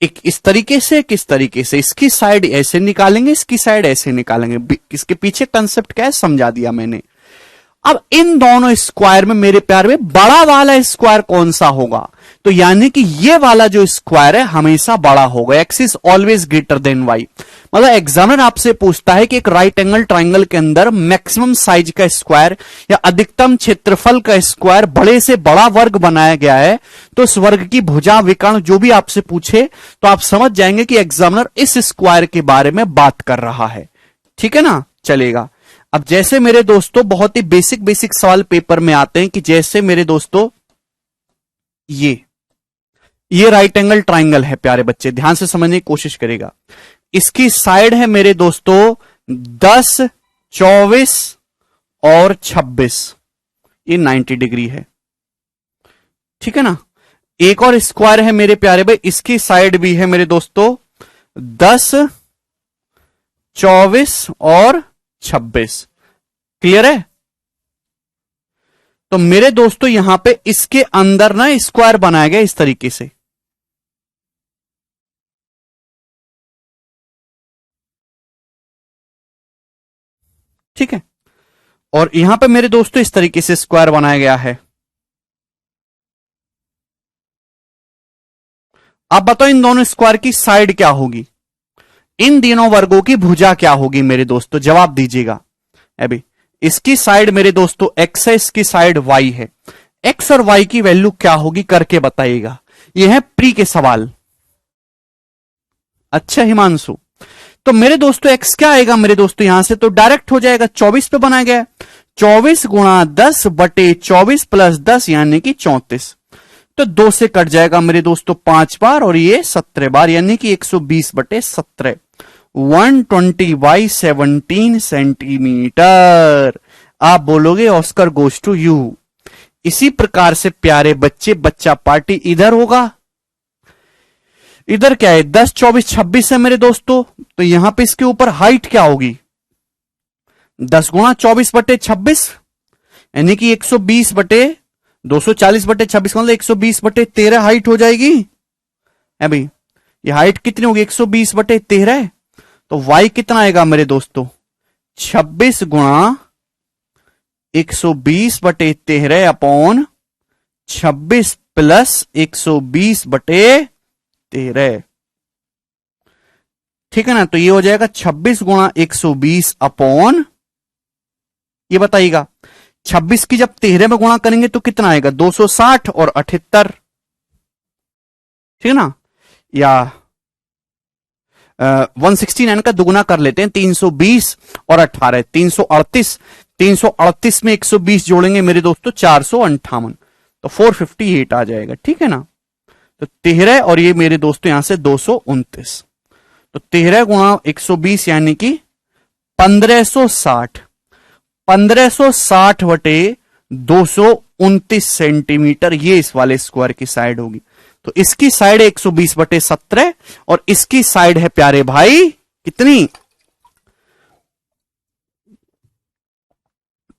एक इस तरीके से, किस तरीके से, इसकी साइड ऐसे निकालेंगे, इसकी साइड ऐसे निकालेंगे। इसके पीछे कंसेप्ट क्या है समझा दिया मैंने। अब इन दोनों स्क्वायर में मेरे प्यार में बड़ा वाला स्क्वायर कौन सा होगा, तो यानी कि ये वाला जो स्क्वायर है हमेशा बड़ा होगा। X is always greater than Y. मतलब एग्जामिनर आपसे पूछता है कि एक राइट एंगल ट्राइंगल के अंदर मैक्सिमम साइज का स्क्वायर या अधिकतम क्षेत्रफल का स्क्वायर बड़े से बड़ा वर्ग बनाया गया है, तो उस वर्ग की भुजा विकर्ण जो भी आपसे पूछे तो आप समझ जाएंगे कि एग्जामिनर इस स्क्वायर के बारे में बात कर रहा है, ठीक है ना, चलेगा। अब जैसे मेरे दोस्तों बहुत ही बेसिक बेसिक सवाल पेपर में आते हैं कि जैसे मेरे दोस्तों ये राइट एंगल ट्राइंगल है प्यारे बच्चे, ध्यान से समझने की कोशिश करेगा। इसकी साइड है मेरे दोस्तों 10, 24 और 26, ये 90 डिग्री है, ठीक है ना। एक और स्क्वायर है मेरे प्यारे भाई, इसकी साइड भी है मेरे दोस्तों 10, 24 और 26। क्लियर है। तो मेरे दोस्तों यहां पे इसके अंदर ना स्क्वायर बनाया गया इस तरीके से, ठीक है। और यहां पे मेरे दोस्तों इस तरीके से स्क्वायर बनाया गया है। अब बताओ इन दोनों स्क्वायर की साइड क्या होगी, इन तीनों वर्गों की भुजा क्या होगी मेरे दोस्तों, जवाब दीजिएगा। अभी इसकी साइड मेरे दोस्तों x है, इसकी साइड y है। x और y की वैल्यू क्या होगी करके बताइएगा। ये है प्री के सवाल। अच्छा हिमांशु, तो मेरे दोस्तों x क्या आएगा मेरे दोस्तों, यहां से तो डायरेक्ट हो जाएगा, 24 पे बनाया गया है। 24 गुणा 10 बटे 24 प्लस 10 यानी कि 34। तो 2 से कट जाएगा मेरे दोस्तों 5 बार और ये 17 बार, यानी कि 120 बटे 17, 120 बाई 17 सेंटीमीटर। आप बोलोगे ऑस्कर गोज टू यू। इसी प्रकार से प्यारे बच्चे, बच्चा पार्टी इधर होगा, इधर क्या है 10 24 26 है मेरे दोस्तों, तो यहां पे इसके ऊपर हाइट क्या होगी 10 गुणा 24 बटे 26 यानी कि 120 बटे 240 बटे 26 मतलब 120 बटे 13 हाइट हो जाएगी। है भाई, ये हाइट कितनी होगी 120 बटे 13, तो y कितना आएगा मेरे दोस्तों 26 गुणा 120 बटे 13 अपॉन 26 प्लस 120 बटे 13। ठीक है ना, तो ये हो जाएगा 26 गुणा 120 अपॉन, ये बताइएगा 26 की जब 13 में गुणा करेंगे तो कितना आएगा 260 और 78। ठीक है ना, या 169 का दुगुना कर लेते हैं, 320 और 18 338, 338 में 120 जोड़ेंगे मेरे दोस्तों 458, तो 458 आ जाएगा। ठीक है ना, तो 13 और ये मेरे दोस्तों यहां से 229, तो 13 गुणा 120 यानी कि 1560, 1560 बटे 229 सेंटीमीटर, ये इस वाले स्क्वायर की साइड होगी। तो इसकी साइड है 120 बटे 17 और इसकी साइड है प्यारे भाई कितनी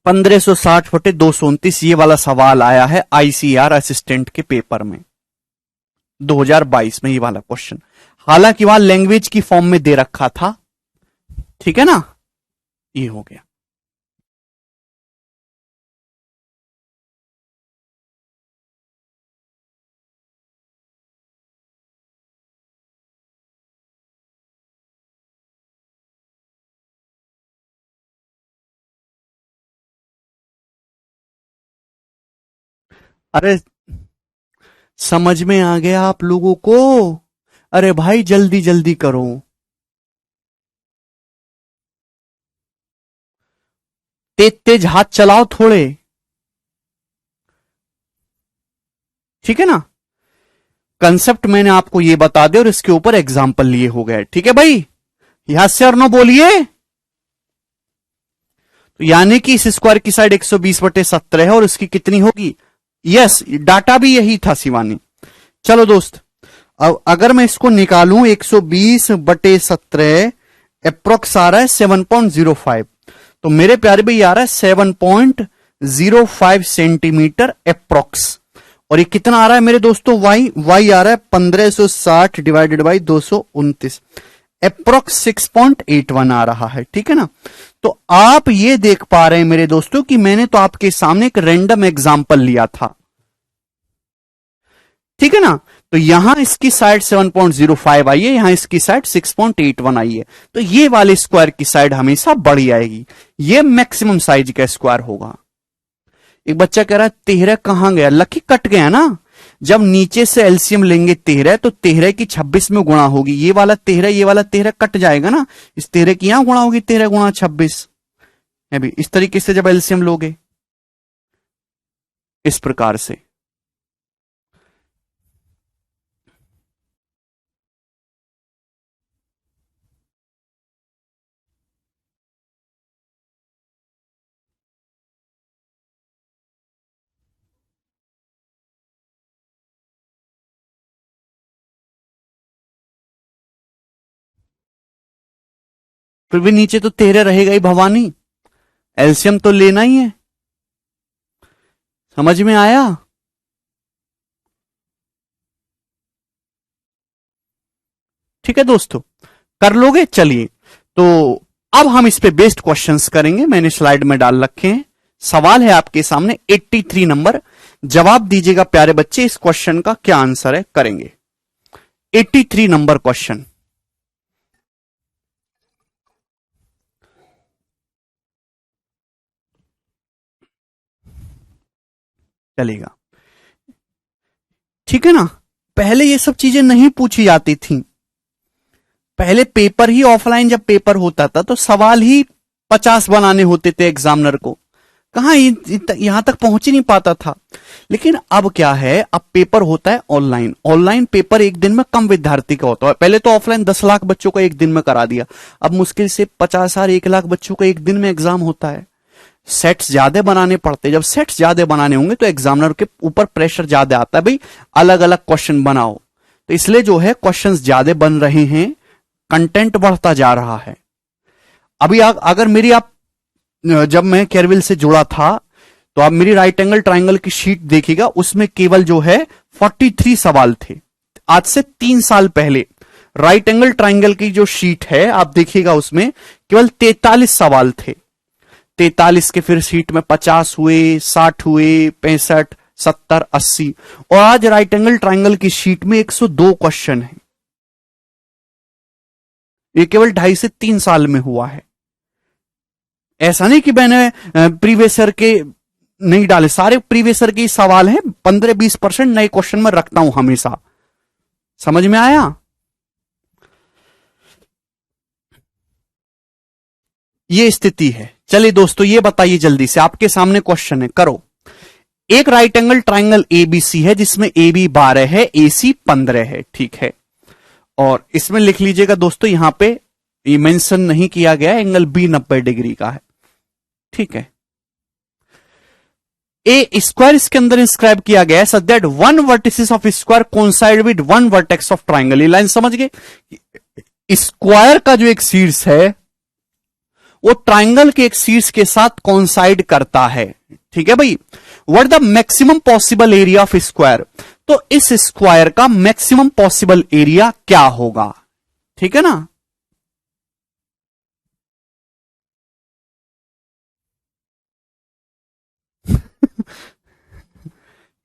1560 बटे 229। ये वाला सवाल आया है आईसीआर असिस्टेंट के पेपर में 2022 में, ये वाला क्वेश्चन। हालांकि वहां लैंग्वेज की फॉर्म में दे रखा था। ठीक है ना, ये हो गया। अरे समझ में आ गया आप लोगों को? अरे भाई जल्दी जल्दी करो, तेज तेज हाथ चलाओ थोड़े। ठीक है ना, कंसेप्ट मैंने आपको ये बता दिया और इसके ऊपर एग्जाम्पल लिए हो गए। ठीक है भाई, यहां से और नो बोलिए। तो यानी कि इस स्क्वायर की साइड 120 बटे 17 है और इसकी कितनी होगी, यस डाटा भी यही था शिवानी। चलो दोस्त, अब अगर मैं इसको निकालूं 120 बटे 17 अप्रोक्स आ रहा है 7.05, तो मेरे प्यारे भाई आ रहा है 7.05 सेंटीमीटर अप्रोक्स। और ये कितना आ रहा है मेरे दोस्तों y आ रहा है 1560 डिवाइडेड बाई 229, अप्रोक्स 6.81 आ रहा है। ठीक है ना, तो आप ये देख पा रहे हैं मेरे दोस्तों कि मैंने तो आपके सामने एक रैंडम एग्जांपल लिया था। ठीक है ना, तो यहां इसकी साइड 7.05 आई है, यहां इसकी साइड 6.81 आई है, तो ये वाले स्क्वायर की साइड हमेशा बड़ी आएगी। ये मैक्सिमम साइज का स्क्वायर होगा। एक बच्चा कह रहा है 13 कहां गया, लकी कट गया ना। जब नीचे से एलसीएम लेंगे 13 तो 13 की 26 में गुणा होगी, ये वाला 13 ये वाला 13 कट जाएगा ना, इस 13 की यहां गुणा होगी 13 गुणा 26 है भी। इस तरीके से जब एलसीएम लोगे इस प्रकार से, फिर भी नीचे तो 13 रहेगा ही भवानी, एलसीएम तो लेना ही है। समझ में आया? ठीक है दोस्तों, कर लोगे? चलिए, तो अब हम इस पे बेस्ड क्वेश्चंस करेंगे, मैंने स्लाइड में डाल रखे हैं। सवाल है आपके सामने 83 नंबर, जवाब दीजिएगा प्यारे बच्चे, इस क्वेश्चन का क्या आंसर है करेंगे। 83 नंबर क्वेश्चन, चलेगा, ठीक है ना। पहले ये सब चीजें नहीं पूछी जाती थी। पहले पेपर ही ऑफलाइन जब पेपर होता था तो सवाल ही 50 बनाने होते थे एग्जामिनर को, कहां यहां तक पहुंच ही नहीं पाता था। लेकिन अब क्या है, अब पेपर होता है ऑनलाइन। ऑनलाइन पेपर एक दिन में कम विद्यार्थी का होता है। पहले तो ऑफलाइन 10 लाख बच्चों का एक दिन में करा दिया, अब मुश्किल से 50,000 1 लाख बच्चों का एक दिन में एग्जाम होता है। सेट्स ज्यादा बनाने पड़ते, जब सेट्स ज्यादा बनाने होंगे तो एग्जामिनर के ऊपर प्रेशर ज्यादा आता है, भाई अलग अलग क्वेश्चन बनाओ। तो इसलिए जो है क्वेश्चंस ज्यादा बन रहे हैं, कंटेंट बढ़ता जा रहा है। अभी अगर मेरी आप जब मैं केयरविल से जुड़ा था तो आप मेरी राइट एंगल ट्राइंगल की शीट देखिएगा, उसमें केवल जो है 43 सवाल थे। आज से 3 साल पहले राइट एंगल ट्राइंगल की जो शीट है आप देखिएगा, उसमें केवल 43 सवाल थे। 43 के फिर शीट में 50 हुए, 60 हुए, 65, 70, 80, और आज राइट एंगल ट्राइंगल की शीट में 102 क्वेश्चन है। ये केवल 2.5 से 3 साल में हुआ है। ऐसा नहीं कि मैंने प्रीवियस ईयर के नहीं डाले, सारे प्रीवियस ईयर के सवाल हैं। 15-20% नए क्वेश्चन में रखता हूं हमेशा। समझ में आया? ये स्थिति है। चलिए दोस्तों, ये बताइए जल्दी से, आपके सामने क्वेश्चन है, करो। एक राइट एंगल ट्राइंगल एबीसी है जिसमें AB 12 है, AC 15 है, ठीक है। और इसमें लिख लीजिएगा दोस्तों, यहां पे ये मेंशन नहीं किया गया, एंगल B 90 डिग्री का है, ठीक है। ए स्क्वायर इसके अंदर इंस्क्राइब किया गया है, such that one vertices of square coincide with one vertex of triangle. ये लाइन समझ गए? स्क्वायर का जो एक शीर्ष है वो ट्राइंगल के एक शीर्ष के साथ कोइंसाइड करता है, ठीक है भाई। What the maximum possible area of square, तो इस स्क्वायर का मैक्सिमम पॉसिबल एरिया क्या होगा, ठीक है ना।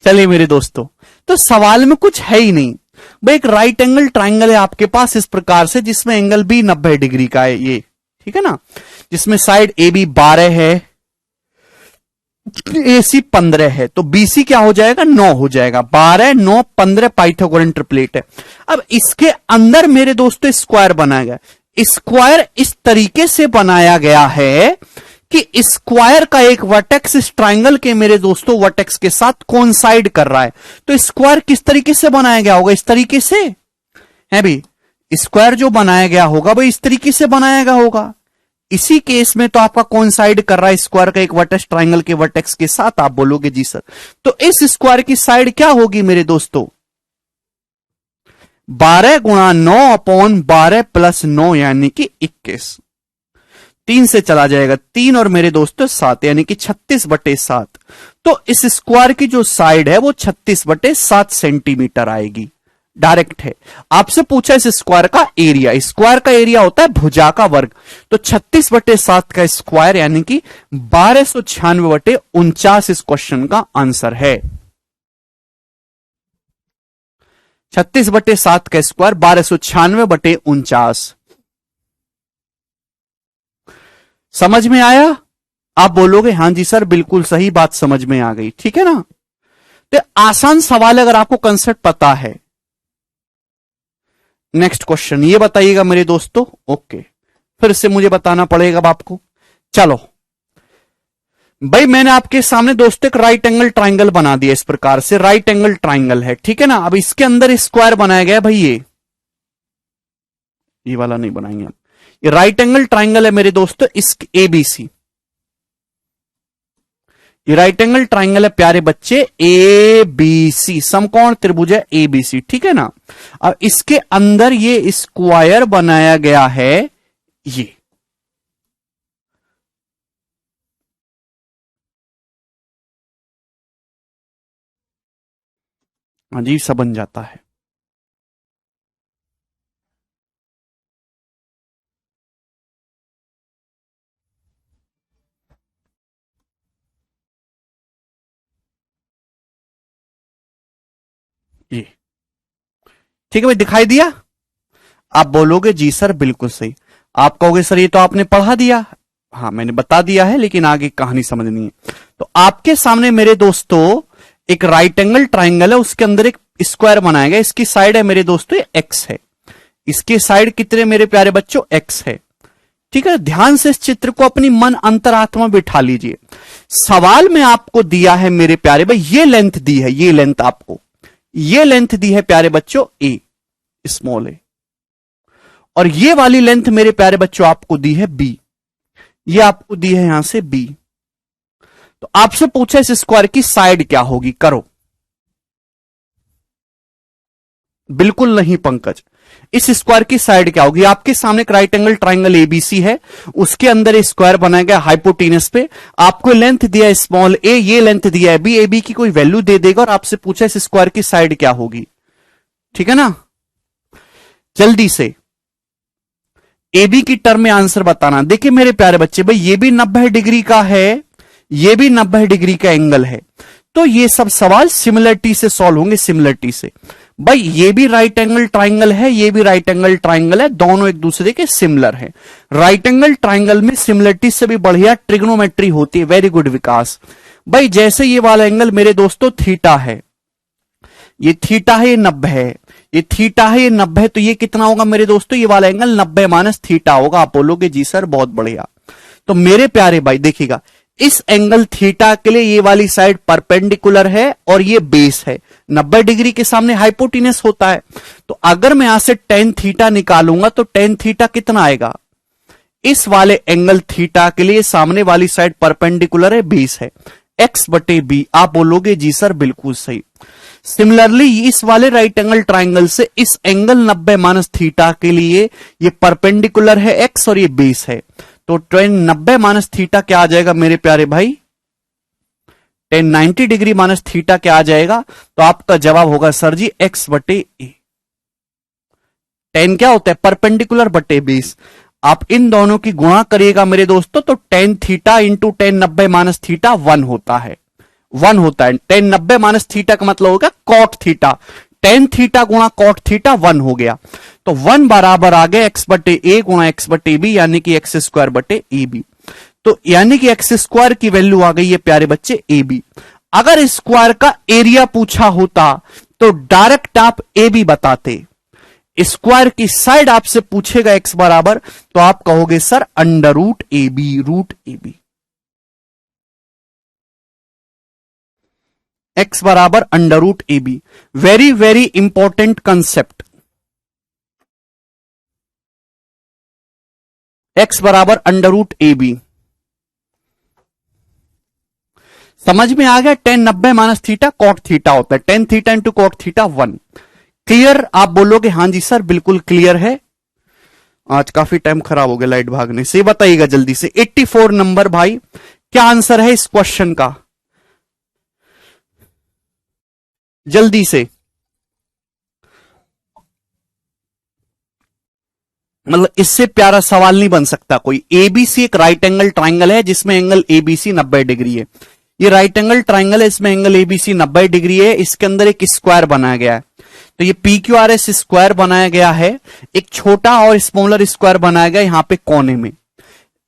चलिए मेरे दोस्तों, तो सवाल में कुछ है ही नहीं भाई। एक राइट एंगल ट्राइंगल है आपके पास इस प्रकार से, जिसमें एंगल B 90 डिग्री का है, ये ठीक है ना, जिसमें साइड AB 12 है, AC 15 है, तो BC क्या हो जाएगा, 9 हो जाएगा। 12, 9, 15 पाइथागोरन ट्रिपलेट है। अब इसके अंदर मेरे दोस्तों स्क्वायर बनाया गया। स्क्वायर इस तरीके से बनाया गया है कि स्क्वायर का एक वर्टेक्स इस ट्राइंगल के मेरे दोस्तों वर्टेक्स के साथ कोइंसाइड कर रहा है। तो स्क्वायर किस तरीके से बनाया गया होगा, इस तरीके से है भाई। स्क्वायर जो बनाया गया होगा भाई इस तरीके से बनाया गया होगा। इसी केस में तो आपका कोइंसाइड कर रहा है स्क्वायर का एक वर्टेक्स ट्राइंगल के वर्टेक्स के साथ। आप बोलोगे जी सर, तो इस स्क्वायर की साइड क्या होगी मेरे दोस्तों, 12 गुणा 9 अपॉन 12 प्लस 9 यानी कि 21। 3 से चला जाएगा 3 और मेरे दोस्तों 7 यानी कि 36/7। तो इस स्क्वायर की जो साइड है वो 36/7 सेंटीमीटर आएगी। डायरेक्ट है। आपसे पूछा इस स्क्वायर का एरिया, स्क्वायर का एरिया होता है भुजा का वर्ग, तो 36/7 का स्क्वायर यानी कि 1296/49 इस क्वेश्चन का आंसर है। 36/7 का स्क्वायर 1296/49। समझ में आया? आप बोलोगे हां जी सर बिल्कुल सही बात समझ में आ गई, ठीक है ना। तो आसान सवाल अगर आपको कंसेप्ट पता है। नेक्स्ट क्वेश्चन ये बताइएगा मेरे दोस्तों। ओके, फिर से मुझे बताना पड़ेगा अब आपको। चलो भाई, मैंने आपके सामने दोस्तों एक राइट एंगल ट्राइंगल बना दिया इस प्रकार से। राइट एंगल ट्राइंगल है, ठीक है ना। अब इसके अंदर स्क्वायर बनाया गया भाई, ये वाला नहीं बनाएंगे हम। ये राइट एंगल ट्राइंगल है मेरे दोस्तों, इस ABC। ये राइट एंगल ट्राइंगल है प्यारे बच्चे, ABC, समकोण त्रिभुज है ABC, ठीक है ना। अब इसके अंदर ये स्क्वायर बनाया गया है, ये अजीब सा बन जाता है। ये ठीक है भाई, दिखाई दिया? आप बोलोगे जी सर बिल्कुल सही। आप कहोगे सर ये तो आपने पढ़ा दिया। हाँ मैंने बता दिया है, लेकिन आगे कहानी समझनी है। तो आपके सामने मेरे दोस्तों एक राइट एंगल ट्राइंगल है, उसके अंदर एक स्क्वायर बनाया गया, इसकी साइड है मेरे दोस्तों एक्स है, इसके साइड कितने मेरे प्यारे बच्चों एक्स है। ठीक है, ध्यान से इस चित्र को अपनी मन अंतरात्मा बिठा लीजिए। सवाल में आपको दिया है मेरे प्यारे भाई, ये लेंथ दी है, ये लेंथ आपको, ये लेंथ दी है प्यारे बच्चों ए, स्मॉल ए, और ये वाली लेंथ मेरे प्यारे बच्चों आपको दी है बी, ये आपको दी है यहां से बी। तो आपसे पूछा इस स्क्वायर की साइड क्या होगी, करो। बिल्कुल नहीं पंकज, इस स्क्वायर की साइड क्या होगी? आपके सामने एक राइट एंगल ट्राइंगल एबीसी है, उसके अंदर स्क्वायर बनाया गया हाइपोटेनस पे, आपको लेंथ दिया है स्मॉल ए, ये लेंथ दिया है बी, ए बी की कोई वैल्यू दे देगा और आपसे पूछा इस स्क्वायर की साइड क्या होगी। ठीक है ना, जल्दी से ए बी की टर्म में आंसर बताना। देखिए मेरे प्यारे बच्चे, भाई ये भी 90 डिग्री का है, ये भी 90 डिग्री का एंगल है, तो ये सब सवाल सिमिलरिटी से सॉल्व होंगे, सिमिलरिटी से। भाई ये भी राइट एंगल ट्राइंगल है, ये भी राइट एंगल ट्राइंगल है, दोनों एक दूसरे के सिमिलर हैं। राइट एंगल ट्राइंगल में सिमिलरिटी से भी बढ़िया ट्रिग्नोमेट्री होती है। वेरी गुड विकास। भाई जैसे ये वाला एंगल मेरे दोस्तों थीटा है, ये थीटा है, ये 90 है, ये थीटा है, ये 90 है, तो ये कितना होगा मेरे दोस्तों? ये वाला एंगल 90 माइनस थीटा होगा। आप बोलोगे जी सर बहुत बढ़िया। तो मेरे प्यारे भाई देखिएगा, इस एंगल थीटा के लिए ये वाली साइड परपेंडिकुलर है और ये बेस है, 90 डिग्री के सामने हाइपोटेनस होता है। तो अगर मैं यहां से टेन थीटा निकालूंगा तो टेन थीटा कितना आएगा? इस वाले एंगल थीटा के लिए सामने वाली साइड परपेंडिकुलर है, बेस है, एक्स बटे बी। आप बोलोगे जी सर बिल्कुल सही। सिमिलरली इस वाले राइट एंगल ट्राइंगल से इस एंगल 90 माइनस थीटा के लिए ये परपेंडिकुलर है एक्स और ये बेस है, तो टेन 90 माइनस थीटा क्या आ जाएगा मेरे प्यारे भाई? टेन 90 डिग्री माइनस थीटा क्या आ जाएगा? तो आपका जवाब होगा सर जी एक्स बटे ए। टेन क्या होता है? परपेंडिकुलर बटे बेस। आप इन दोनों की गुणा करिएगा मेरे दोस्तों, तो ten theta into ten 90 minus theta 1 होता है, 1 होता है। टेन 90 माइनस थीटा का मतलब होगा कॉट थीटा, टेन थीटा गुणा कॉट थीटा 1 हो गया, तो 1 बराबर आ गया एक्स बटे ए गुणा एक्स बटे बी, यानी कि एक्स स्क्वायर बटे ए बी। तो यानी कि एक्स स्क्वायर की वैल्यू आ गई है प्यारे बच्चे ए बी। अगर स्क्वायर का एरिया पूछा होता तो डायरेक्ट आप ए बी बताते, स्क्वायर की साइड आपसे पूछेगा एक्स बराबर, तो आप कहोगे sir under root A B, root A B. X बराबर under root A B. Very very important concept. X बराबर अंडर रूट ए बी समझ में आ गया? Ten 90 minus theta cot theta होता है, tan theta into cot theta 1। Clear? आप बोलोगे हां जी सर बिल्कुल क्लियर है। आज काफी टाइम खराब हो गया लाइट भागने से। बताइएगा जल्दी से 84 नंबर भाई, क्या आंसर है इस क्वेश्चन का? जल्दी से, मतलब इससे प्यारा सवाल नहीं बन सकता कोई। एबीसी एक राइट एंगल ट्राइंगल है जिसमें एंगल एबीसी 90 डिग्री है। ये राइट एंगल ट्राइंगल है, इसमें एंगल एबीसी 90 डिग्री है, इसके अंदर एक स्क्वायर बनाया गया है। तो ये P Q R S square बनाया गया है, एक छोटा और स्मॉलर स्क्वायर बनाया गया यहां पे कोने में।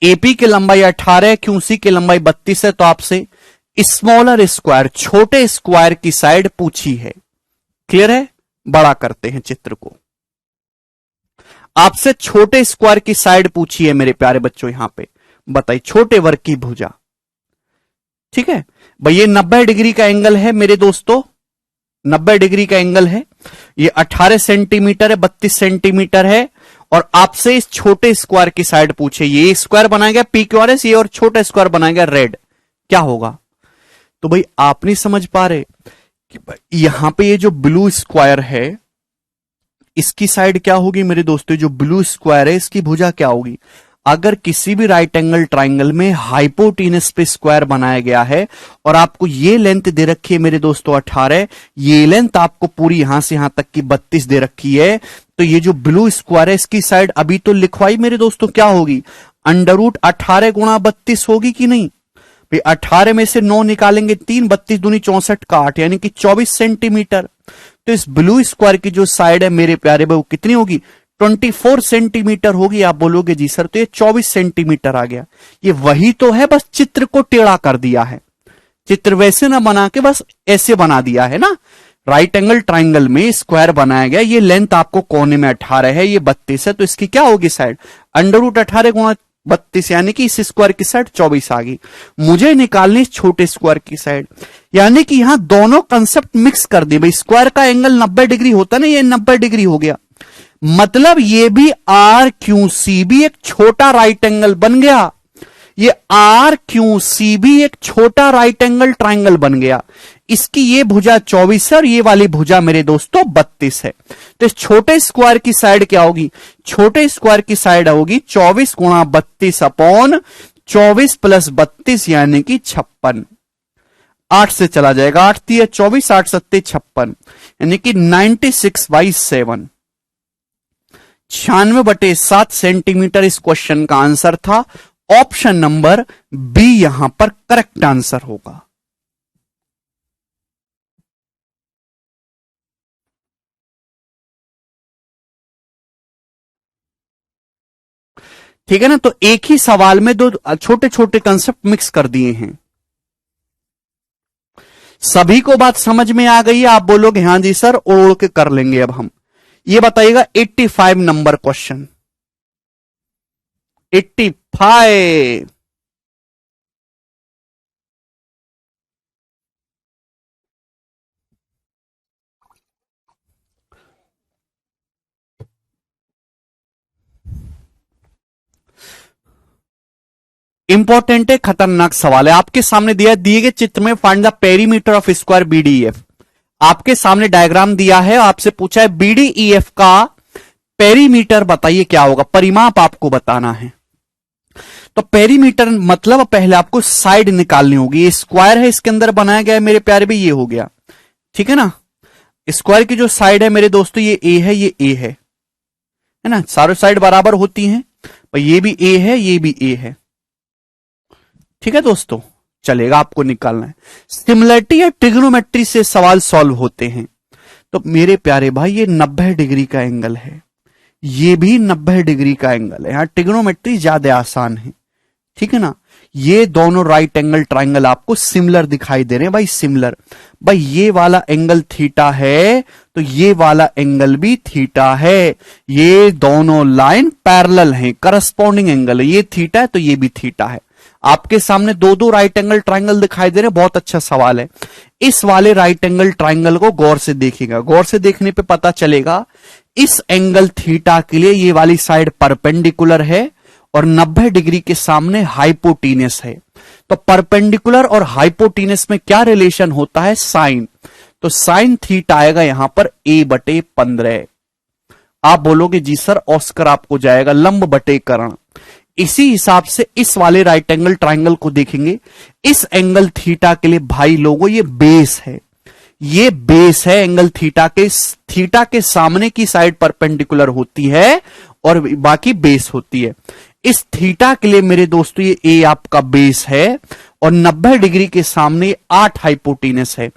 एपी की लंबाई 18 है, क्यूसी की लंबाई 32 है, तो आपसे स्मॉलर स्क्वायर, छोटे स्क्वायर की साइड पूछी है। क्लियर है? बड़ा करते हैं चित्र को। आपसे छोटे स्क्वायर की साइड पूछी है मेरे प्यारे बच्चों, यहां पे बताइए छोटे वर्ग की भुजा। ठीक है भाई, ये 90 डिग्री का एंगल है मेरे दोस्तों, 90 डिग्री का एंगल है। ये 18 सेंटीमीटर है, 32 सेंटीमीटर है, और आपसे इस छोटे स्क्वायर की साइड पूछे। ये स्क्वायर बनाया गया पी क्यू आर एस, ये और छोटा स्क्वायर बनाया गया रेड, क्या होगा? तो भाई आप नहीं समझ पा रहे कि यहां पे ये जो ब्लू स्क्वायर है इसकी साइड क्या होगी मेरे दोस्तों? जो ब्लू स्क्वायर है इसकी भुजा क्या होगी? अगर किसी भी राइट एंगल ट्राइंगल में हाइपोटेनस पे स्क्वायर बनाया गया है और आपको ये लेंथ दे रखी है मेरे दोस्तों 18, ये लेंथ आपको पूरी यहां से यहां तक की 32 दे रखी है, तो ये जो ब्लू स्क्वायर है इसकी साइड अभी तो लिखवाई मेरे दोस्तों क्या होगी? अंडर रूट 18 गुणा 32 होगी कि नहीं? 18 में से 9 निकालेंगे 3, 32 दूनी 64 का 8, यानी कि 24 सेंटीमीटर। तो इस ब्लू स्क्वायर की जो साइड है मेरे प्यारे भाई वो कितनी होगी? 24 सेंटीमीटर होगी। आप बोलोगे जी सर तो ये 24 सेंटीमीटर आ गया। ये वही तो है, बस चित्र को टेढ़ा कर दिया है। चित्र वैसे ना बना के बस ऐसे बना दिया है ना। राइट एंगल ट्राइंगल में स्क्वायर बनाया गया, ये लेंथ आपको कोने में 18 है, ये 32 है, तो इसकी क्या होगी साइड, √18 गुणा 32, यानी कि इस स्क्वायर की साइड 24 आ गई। मुझे निकालनी छोटे स्क्वायर की साइड, यानी कि यहां दोनों कंसेप्ट मिक्स कर दिए भाई। स्क्वायर का एंगल 90 डिग्री होता ना, ये 90 डिग्री हो गया, मतलब ये भी RQC भी एक छोटा राइट एंगल बन गया, ये RQC भी एक छोटा राइट एंगल ट्राइंगल बन गया। इसकी ये भुजा 24 है और ये वाली भुजा मेरे दोस्तों 32 है। तो इस छोटे स्क्वायर की साइड क्या होगी, छोटे स्क्वायर की साइड होगी 24 गुणा 32 अपॉन 24 प्लस 32 यानी कि 56। 8 से चला जाएगा, 8 3 24, 8 7 56, यानी कि 96/7, 96/7 सेंटीमीटर इस क्वेश्चन का आंसर था। ऑप्शन नंबर बी यहां पर करेक्ट आंसर होगा। ठीक है ना, तो एक ही सवाल में दो छोटे छोटे कंसेप्ट मिक्स कर दिए हैं। सभी को बात समझ में आ गई है? आप बोलोगे हां जी सर, ओढ़ के कर लेंगे। अब हम ये बताइएगा 85 नंबर क्वेश्चन, 85। इंपॉर्टेंट है, खतरनाक सवाल है। आपके सामने दिए गए चित्र में find the perimeter of square BDEF। आपके सामने डायग्राम दिया है, आपसे पूछा है BDEF का पेरीमीटर बताइए क्या होगा, परिमाप आपको बताना है। तो पेरीमीटर मतलब पहले आपको साइड निकालनी होगी। ये स्क्वायर है, इसके अंदर बनाया गया है मेरे प्यारे भी, ये हो गया, ठीक है ना। स्क्वायर की जो साइड है मेरे दोस्तों, ये A है, ये A है ना, सारे साइड बराबर होती हैं, पर ये भी A है, ये भी A है, ठीक है दोस्तों, चलेगा, आपको निकालना है। सिमिलरिटी या ट्रिग्नोमेट्री से सवाल सॉल्व होते हैं। तो मेरे प्यारे भाई ये 90 डिग्री का एंगल है, ये भी 90 डिग्री का एंगल है, यहां ट्रिग्नोमेट्री ज्यादा आसान है, ठीक है ना। ये दोनों राइट एंगल ट्राइंगल आपको सिमिलर दिखाई दे रहे हैं भाई, सिमिलर। भाई ये वाला एंगल थीटा है, तो ये वाला एंगल भी थीटा है, ये दोनों लाइन पैरेलल हैं, करस्पॉन्डिंग एंगल है, ये थीटा है तो ये भी थीटा है। आपके सामने दो दो राइट एंगल ट्राइंगल दिखाई दे रहे हैं, बहुत अच्छा सवाल है। इस वाले राइट एंगल ट्राइंगल को गौर से देखिएगा, गौर से देखने पे पता चलेगा इस एंगल थीटा के लिए ये वाली साइड परपेंडिकुलर है और 90 डिग्री के सामने हाइपोटीनस है। तो परपेंडिकुलर और हाइपोटीनस में क्या रिलेशन होता है, साइन। तो साइन थीटा आएगा यहां पर A/15। आप बोलोगे जी सर ऑस्कर आपको जाएगा लंब बटे कर्ण। इसी हिसाब से इस वाले राइट एंगल ट्राइंगल को देखेंगे, इस एंगल थीटा के लिए भाई लोगों ये बेस है, ये बेस है एंगल थीटा के सामने की साइड परपेंडिकुलर होती है और बाकी बेस होती है। इस थीटा के लिए मेरे दोस्तों ये A आपका बेस है और 90 डिग्री के सामने 8 हाइपोटीनस है।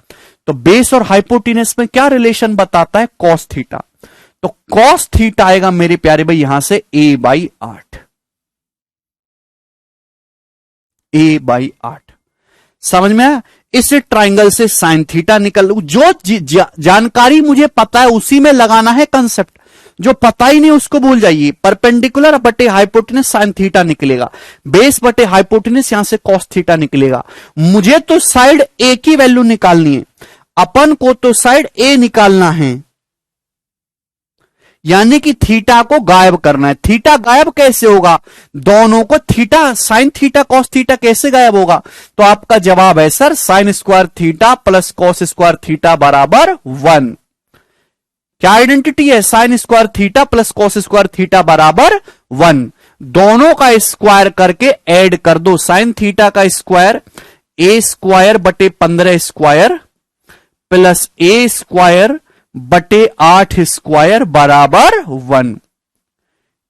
तो बेस और हाइपोटीनस में क्या रिलेशन बताता है, कॉस थीटा। तो कॉस थीटा आएगा मेरे प्यारे भाई यहां से A/8, A/8। समझ में आया? इस ट्राइंगल से साइन थीटा निकल, जो जानकारी मुझे पता है उसी में लगाना है कंसेप्ट, जो पता ही नहीं उसको भूल जाइए। परपेंडिकुलर बटे हाइपोटेनस साइन थीटा निकलेगा, बेस बटे हाइपोटेनस यहां से कॉस थीटा निकलेगा। मुझे तो साइड ए की वैल्यू निकालनी है, अपन को तो साइड ए निकालना है, यानी कि थीटा को गायब करना है। थीटा गायब कैसे होगा, दोनों को theta sine theta cos theta कैसे गायब होगा, तो आपका जवाब है sir sine square theta plus cos square theta बराबर 1। क्या आइडेंटिटी है, sine square theta plus cos square theta बराबर 1। दोनों का स्क्वायर करके ऐड कर दो, साइन थीटा का स्क्वायर A स्क्वायर बटे 15 स्क्वायर प्लस A स्क्वायर बटे 8 स्क्वायर बराबर 1।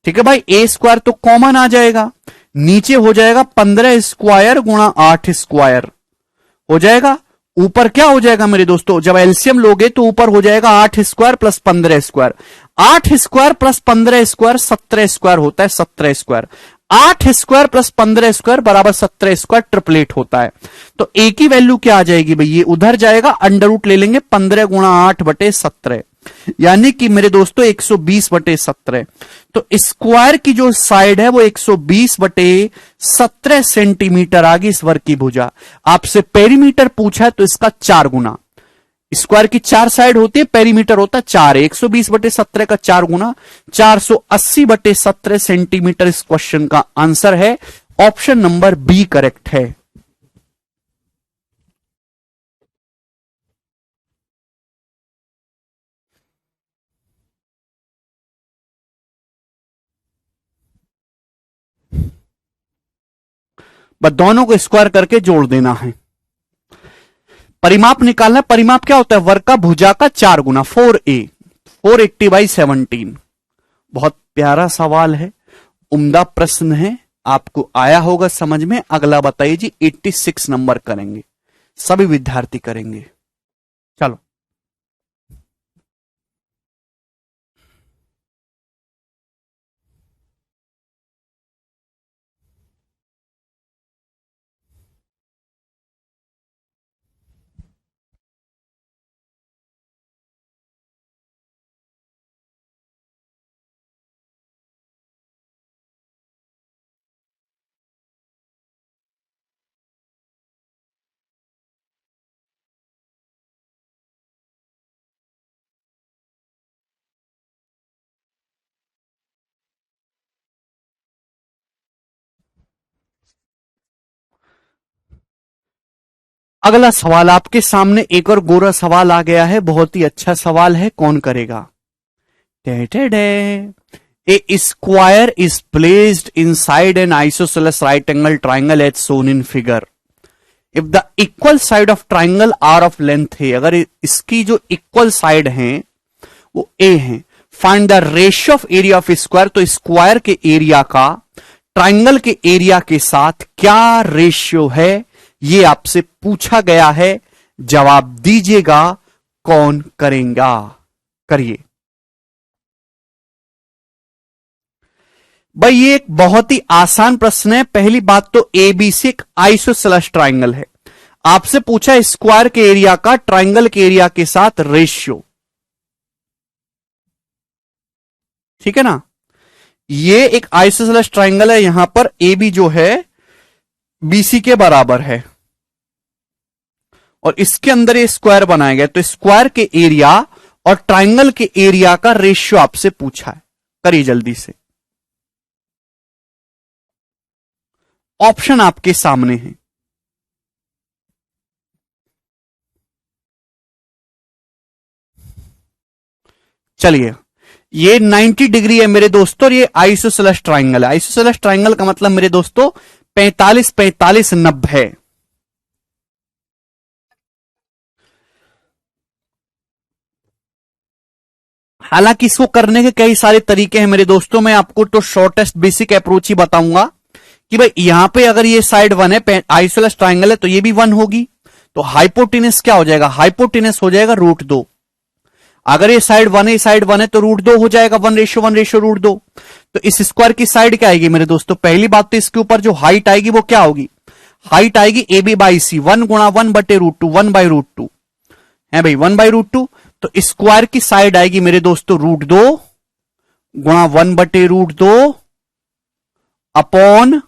ठीक है भाई, A स्क्वायर तो कॉमन आ जाएगा, नीचे हो जाएगा 15 स्क्वायर गुणा 8 स्क्वायर हो जाएगा, ऊपर क्या हो जाएगा मेरे दोस्तों, जब एलसीएम लोगे तो ऊपर हो जाएगा 8 square plus 15 square. 8 square plus 15 square 17 square होता है, 17 स्क्वायर। 8 स्क्वायर प्लस 15 स्क्वायर बराबर 17 स्क्वायर ट्रिपलेट होता है। तो ए की वैल्यू क्या आ जाएगी भाई, ये उधर जाएगा, अंडर रूट ले लेंगे 15 गुणा 8 बटे 17, यानी कि मेरे दोस्तों 120 बटे 17। तो स्क्वायर की जो साइड है वो 120 बटे 17 सेंटीमीटर आ गई इस वर्ग की भुजा। आपसे पेरीमीटर पूछा है तो इसका 4 गुना, स्क्वायर की 4 साइड होती है, पेरीमीटर होता है 4 है, 120 बटे 17 का 4 गुना 480 बटे 17 सेंटीमीटर इस क्वेश्चन का आंसर है। ऑप्शन नंबर बी करेक्ट है। बस दोनों को स्क्वायर करके जोड़ देना है। परिमाप निकालना है। परिमाप क्या होता है, वर्ग का भुजा का 4 गुना, 4a, 480/17। बहुत प्यारा सवाल है, उम्दा प्रश्न है, आपको आया होगा समझ में। अगला बताइए जी, 86 नंबर करेंगे, सभी विद्यार्थी करेंगे। चलो अगला सवाल आपके सामने, एक और गोरा सवाल आ गया है, बहुत ही अच्छा सवाल है, कौन करेगा। A square is placed inside an isosceles right angle triangle as shown in figure if the equal side of triangle are of length है। अगर इसकी जो इक्वल साइड है वो ए है, find the ratio of area of square. तो square के area का ट्राइंगल के एरिया के साथ क्या रेशियो है, ये आपसे पूछा गया है। जवाब दीजिएगा, कौन करेगा, करिए भाई। ये एक बहुत ही आसान प्रश्न है। पहली बात तो एबीसी एक आइसोसेलेस ट्राइंगल है, आपसे पूछा स्क्वायर के एरिया का ट्राइंगल के एरिया के साथ रेशियो, ठीक है ना। ये एक आइसोसेलेस ट्राइंगल है, यहां पर ए बी जो है बीसी के बराबर है और इसके अंदर ये स्क्वायर बनाया गया। तो स्क्वायर के एरिया और ट्राइंगल के एरिया का रेशियो आपसे पूछा है, करिए जल्दी से। ऑप्शन आपके सामने है। चलिए, ये 90 डिग्री है मेरे दोस्तों, और ये आइसोसेलेस ट्राइंगल है। आइसोसेलेस ट्राइंगल का मतलब मेरे दोस्तों 45 45 90 है। हालांकि इसको करने के कई सारे तरीके हैं मेरे दोस्तों, मैं आपको तो शॉर्टेस्ट बेसिक अप्रोच ही बताऊंगा कि भाई यहां पे अगर ये साइड 1 है, आइसोसेलेस ट्राइंगल है, तो ये भी 1 होगी, तो हाइपोटेनस क्या हो जाएगा, हाइपोटेनस हो जाएगा √2। अगर ये साइड 1 है, ये साइड 1 है, तो √2 हो जाएगा, 1:1:2। तो इस स्क्वायर की साइड क्या आएगी मेरे दोस्तों, पहली बात तो इसके ऊपर जो हाइट आएगी वो क्या होगी, हाइट आएगी AB/C, 1 गुणा 1/√2, 1/√2 है भाई, 1/√2। तो स्क्वायर की साइड आएगी मेरे दोस्तों √2 गुणा 1/√2 अपॉन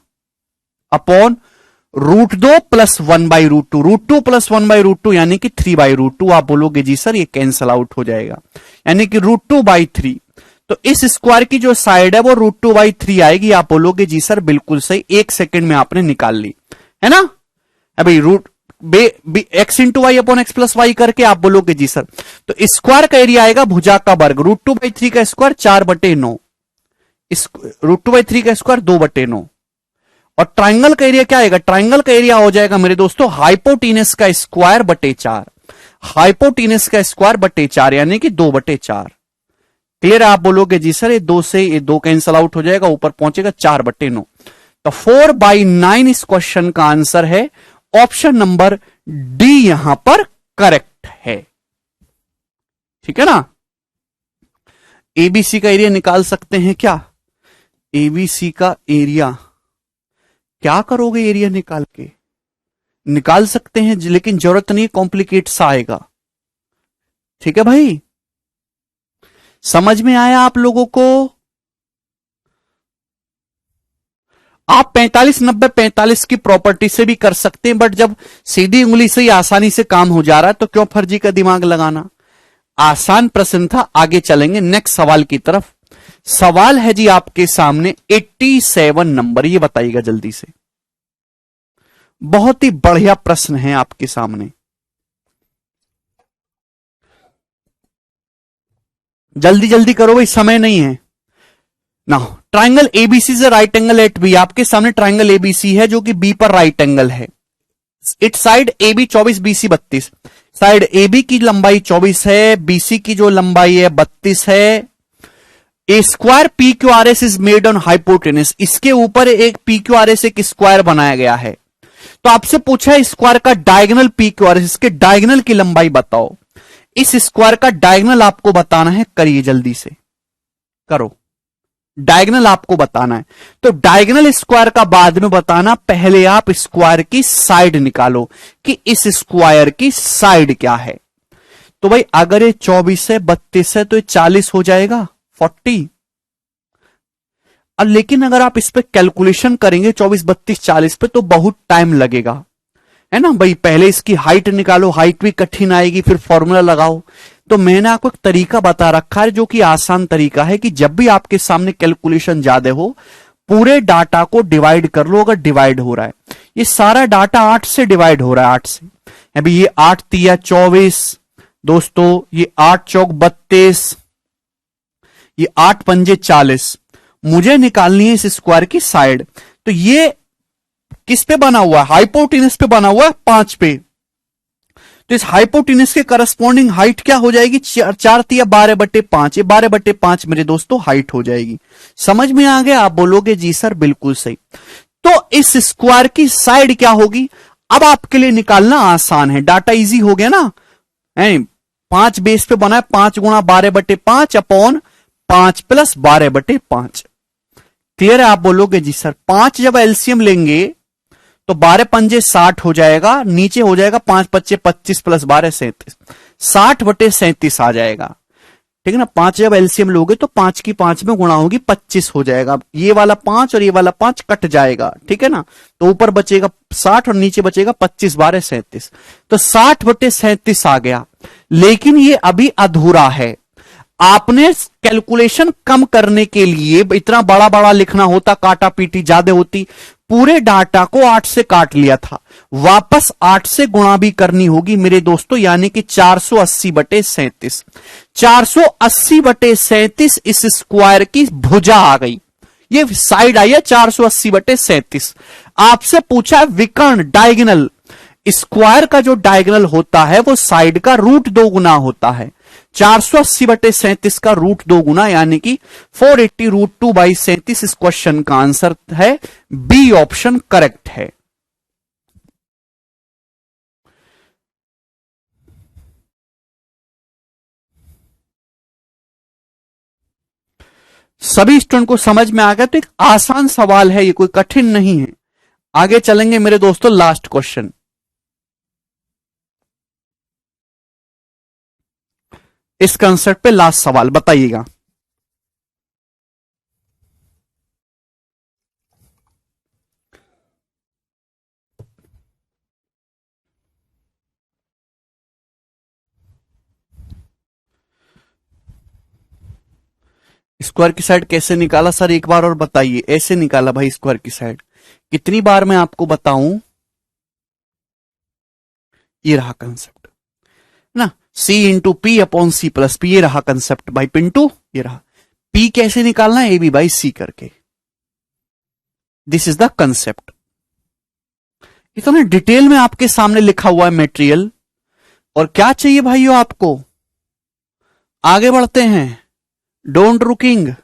√2 प्लस 1/√2, √2 प्लस 1/√2 यानी कि 3/√2। आप बोलोगे जी सर ये कैंसल आउट हो जाएगा, यानी कि √2/3। तो इस स्क्वायर की जो साइड है वो √2/3 आएगी। आप बोलोगे जी सर बिल्कुल सही, 1 सेकंड में आपने निकाल ली, है ना। अभी x into Y upon x plus Y करके आप बोलोगे जी सर। तो स्क्वायर का एरिया आएगा भुजा का वर्ग, √2/3 का स्क्वायर 4/9, √2/3 का स्क्वायर 2/9। और ट्राइंगल का एरिया क्या आएगा, ट्राइंगल का एरिया हो जाएगा मेरे दोस्तों हाइपोटीनस का स्क्वायर बटे 4, हाइपोटीनस का स्क्वायर बटे 4 यानी कि 2/4। क्लियर है। आप बोलोगे जी सर ये 2 से ये 2 कैंसल आउट हो जाएगा, ऊपर पहुंचेगा 4/9। तो 4/9 इस क्वेश्चन का आंसर है। ऑप्शन नंबर डी यहां पर करेक्ट है, ठीक है ना। एबीसी का एरिया निकाल सकते हैं क्या, एबीसी का एरिया क्या करोगे एरिया निकाल के? निकाल सकते हैं लेकिन जरूरत नहीं, कॉम्प्लिकेट सा आएगा। ठीक है भाई, समझ में आया आप लोगों को? आप 45-90-45 की प्रॉपर्टी से भी कर सकते हैं, बट जब सीधी उंगली से ही आसानी से काम हो जा रहा है तो क्यों फर्जी का दिमाग लगाना। आसान प्रश्न था, आगे चलेंगे नेक्स्ट सवाल की तरफ। सवाल है जी आपके सामने 87 नंबर, ये बताइएगा जल्दी से। बहुत ही बढ़िया प्रश्न है आपके सामने, जल्दी जल्दी करो भाई, समय नहीं है ना। ट्राइंगल एबीसी से राइट एंगल एट बी, आपके सामने ट्राइंगल एबीसी है जो कि बी पर राइट एंगल है। It side A B 24, BC 32। Side A B की लंबाई 24 है, बीसी की जो लंबाई है 32 है। A square P Q R S is made on hypotenuse, इसके ऊपर एक पी क्यू आर एस एक स्क्वायर बनाया गया है। तो आपसे पूछा है स्क्वायर का diagonal P Q R S, इसके डायगोनल की लंबाई बताओ। इस स्क्वायर का डायगोनल आपको बताना है, करिए जल्दी से करो। डायगोनल आपको बताना है, तो डायगोनल स्क्वायर का बाद में बताना, पहले आप स्क्वायर की साइड निकालो कि इस स्क्वायर की साइड क्या है। तो भाई अगर ये 24 है, 32 है, तो ये 40 हो जाएगा, 40। और लेकिन अगर आप इस पे कैलकुलेशन करेंगे 24, 32, 40 पे, तो बहुत टाइम लगेगा, है ना भाई। पहले इसकी हाइट निकालो, हाइट भी कठिन आएगी, फिर फॉर्मूला लगाओ। तो मैंने आपको एक तरीका बता रखा है जो कि आसान तरीका है, कि जब भी आपके सामने कैलकुलेशन ज्यादा हो, पूरे डाटा को डिवाइड कर लो। अगर डिवाइड हो रहा है, ये सारा डाटा 8 से डिवाइड हो रहा है, 8 से। अभी ये 8 तिया 24 दोस्तों, ये 8 चौक 32, ये 8 पंजे 40। मुझे निकालनी है इस स्क्वायर की साइड। तो ये किस पे बना हुआ है? हाइपोटेनस पे बना हुआ है, 5 पे। तो इस हाइपोटेनस के करस्पॉन्डिंग हाइट क्या हो जाएगी? 4 तिया 12/5। ये 12/5 मेरे दोस्तों हाइट हो जाएगी। समझ में आ गया? आप बोलोगे जी सर बिल्कुल सही। तो इस स्क्वायर की साइड क्या होगी? अब आपके लिए निकालना आसान है, डाटा इजी हो गया ना। 5 बेस पे बना है, 5 गुणा 12/5 अपॉन 5 प्लस 12/5। क्लियर है? आप बोलोगे जी सर 5 जब एलसीएम लेंगे तो 12 पंजे 60 हो जाएगा, नीचे हो जाएगा 5 पच्चे 25 प्लस 12 37, 60/37 आ जाएगा। ठीक है ना। 5 जब एलसीएम लोगे तो 5 की 5 में गुणा होगी, 25 हो जाएगा। ये वाला 5 और ये वाला 5 कट जाएगा, ठीक है ना। तो ऊपर बचेगा 60 और नीचे बचेगा 25, 12 37। तो 60/37 आ गया, लेकिन ये अभी अधूरा है। आपने कैलकुलेशन कम करने के लिए इतना बड़ा बड़ा लिखना होता, काटा पीटी ज्यादा होती। पूरे डाटा को 8 से काट लिया था, वापस 8 से गुणा भी करनी होगी मेरे दोस्तों, यानी कि 480/37। 480/37 इस स्क्वायर की भुजा आ गई, ये साइड आई है 480/37। आपसे पूछा है विकर्ण डायगोनल, स्क्वायर का जो डायगोनल होता है वो साइड का रूट 2 गुना होता है। 480/37 का रूट 2 गुना, यानी कि 480√2/37। इस क्वेश्चन का आंसर है बी ऑप्शन करेक्ट है। सभी स्टूडेंट को समझ में आ गया? तो एक आसान सवाल है, ये कोई कठिन नहीं है। आगे चलेंगे मेरे दोस्तों, लास्ट क्वेश्चन। इस कंसेप्ट पे लास्ट सवाल बताइएगा। स्क्वायर की साइड कैसे निकाला सर, एक बार और बताइए। ऐसे निकाला भाई स्क्वायर की साइड। कितनी बार मैं आपको बताऊं? ये रहा कंसेप्ट ना, C into P upon C plus P, ये रहा कंसेप्ट भाई पिंटू। ये रहा P कैसे निकालना है, ए बी बाई C करके। This is the concept. इतना डिटेल में आपके सामने लिखा हुआ है मेटेरियल। और क्या चाहिए भाइयों आपको? आगे बढ़ते हैं, डोंट रुकिंग।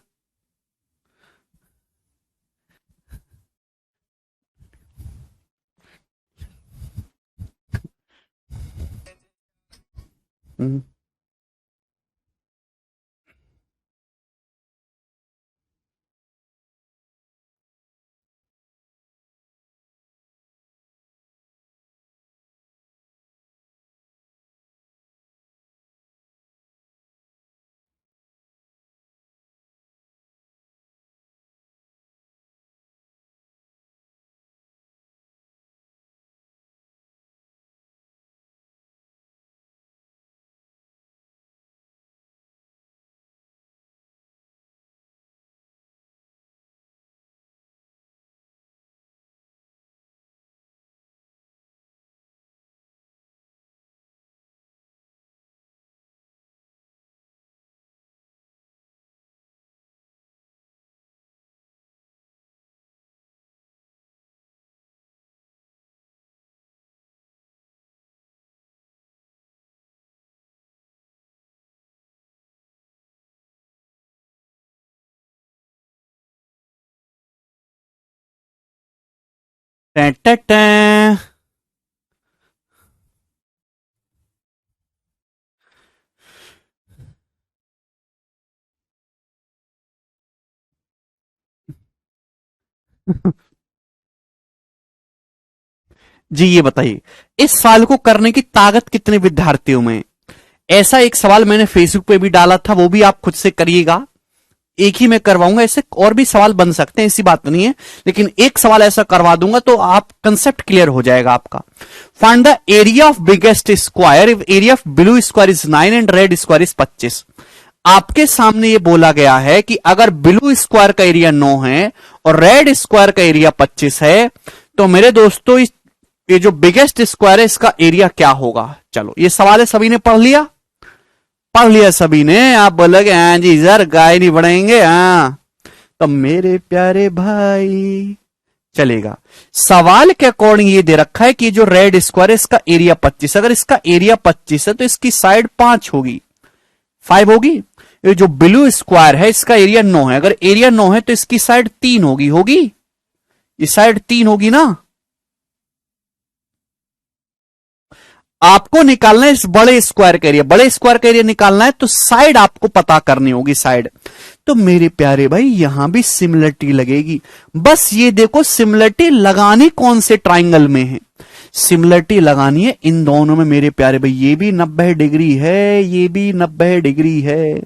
टें टें टें। जी ये बताइए, इस सवाल को करने की ताकत कितने विद्यार्थियों में है? ऐसा एक सवाल मैंने फेसबुक पे भी डाला था, वो भी आप खुद से करिएगा। एक ही मैं करवाऊंगा, ऐसे और भी सवाल बन सकते हैं, ऐसी बात नहीं है, लेकिन एक सवाल ऐसा करवा दूंगा तो आप कंसेप्ट क्लियर हो जाएगा आपका। Find the area of biggest square if area of blue square is 9 and red square is 25। आपके सामने ये बोला गया है कि अगर ब्लू स्क्वायर का एरिया 9 है और रेड स्क्वायर का एरिया 25 है, तो मेरे दोस्तों ये जो बिगेस्ट स्क्वायर है इसका एरिया क्या होगा। चलो ये सवाल है, सभी ने पढ़ लिया? पढ़ लिया सभी ने? आप बोलोगे हाँ जी सर, गाय नहीं बढ़ाएंगे। हाँ तो मेरे प्यारे भाई चलेगा। सवाल के अकॉर्डिंग ये दे रखा है कि जो रेड स्क्वायर है इसका एरिया 25, अगर इसका एरिया 25 है तो इसकी साइड 5 होगी, 5 होगी। ये जो ब्लू स्क्वायर है इसका एरिया 9 है, अगर एरिया 9 है तो इसकी साइड 3 होगी, होगी ये साइड 3 होगी ना। आपको निकालना है इस बड़े स्क्वायर का एरिया, बड़े स्क्वायर का एरिया निकालना है तो साइड आपको पता करनी होगी, साइड। तो मेरे प्यारे भाई यहां भी सिमिलरिटी लगेगी, बस ये देखो सिमिलरिटी लगानी कौन से ट्राइंगल में है, सिमिलरिटी लगानी है इन दोनों में मेरे प्यारे भाई। ये भी 90 डिग्री है, ये भी 90 डिग्री है,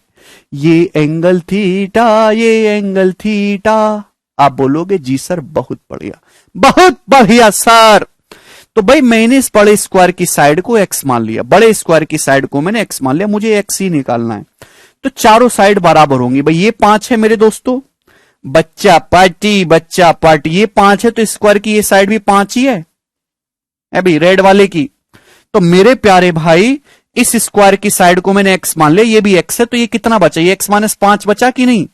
ये एंगल थीटा, ये एंगल थीटा। आप बोलोगे जी सर बहुत बढ़िया, बहुत बढ़िया सर। तो भाई मैंने इस बड़े स्क्वायर की साइड को एक्स मान लिया, बड़े स्क्वायर की साइड को मैंने एक्स मान लिया, मुझे एक्स ही निकालना है। तो चारों साइड बराबर होंगी भाई, ये 5 है मेरे दोस्तों, बच्चा पार्टी बच्चा पार्टी, ये 5 है तो स्क्वायर की ये साइड भी 5 ही है अभी रेड वाले की। तो मेरे प्यारे भाई इस स्क्वायर की साइड को मैंने एक्स मान लिया, ये भी एक्स है, तो ये कितना बचा, ये एक्स माइनस 5 बचा कि नहीं।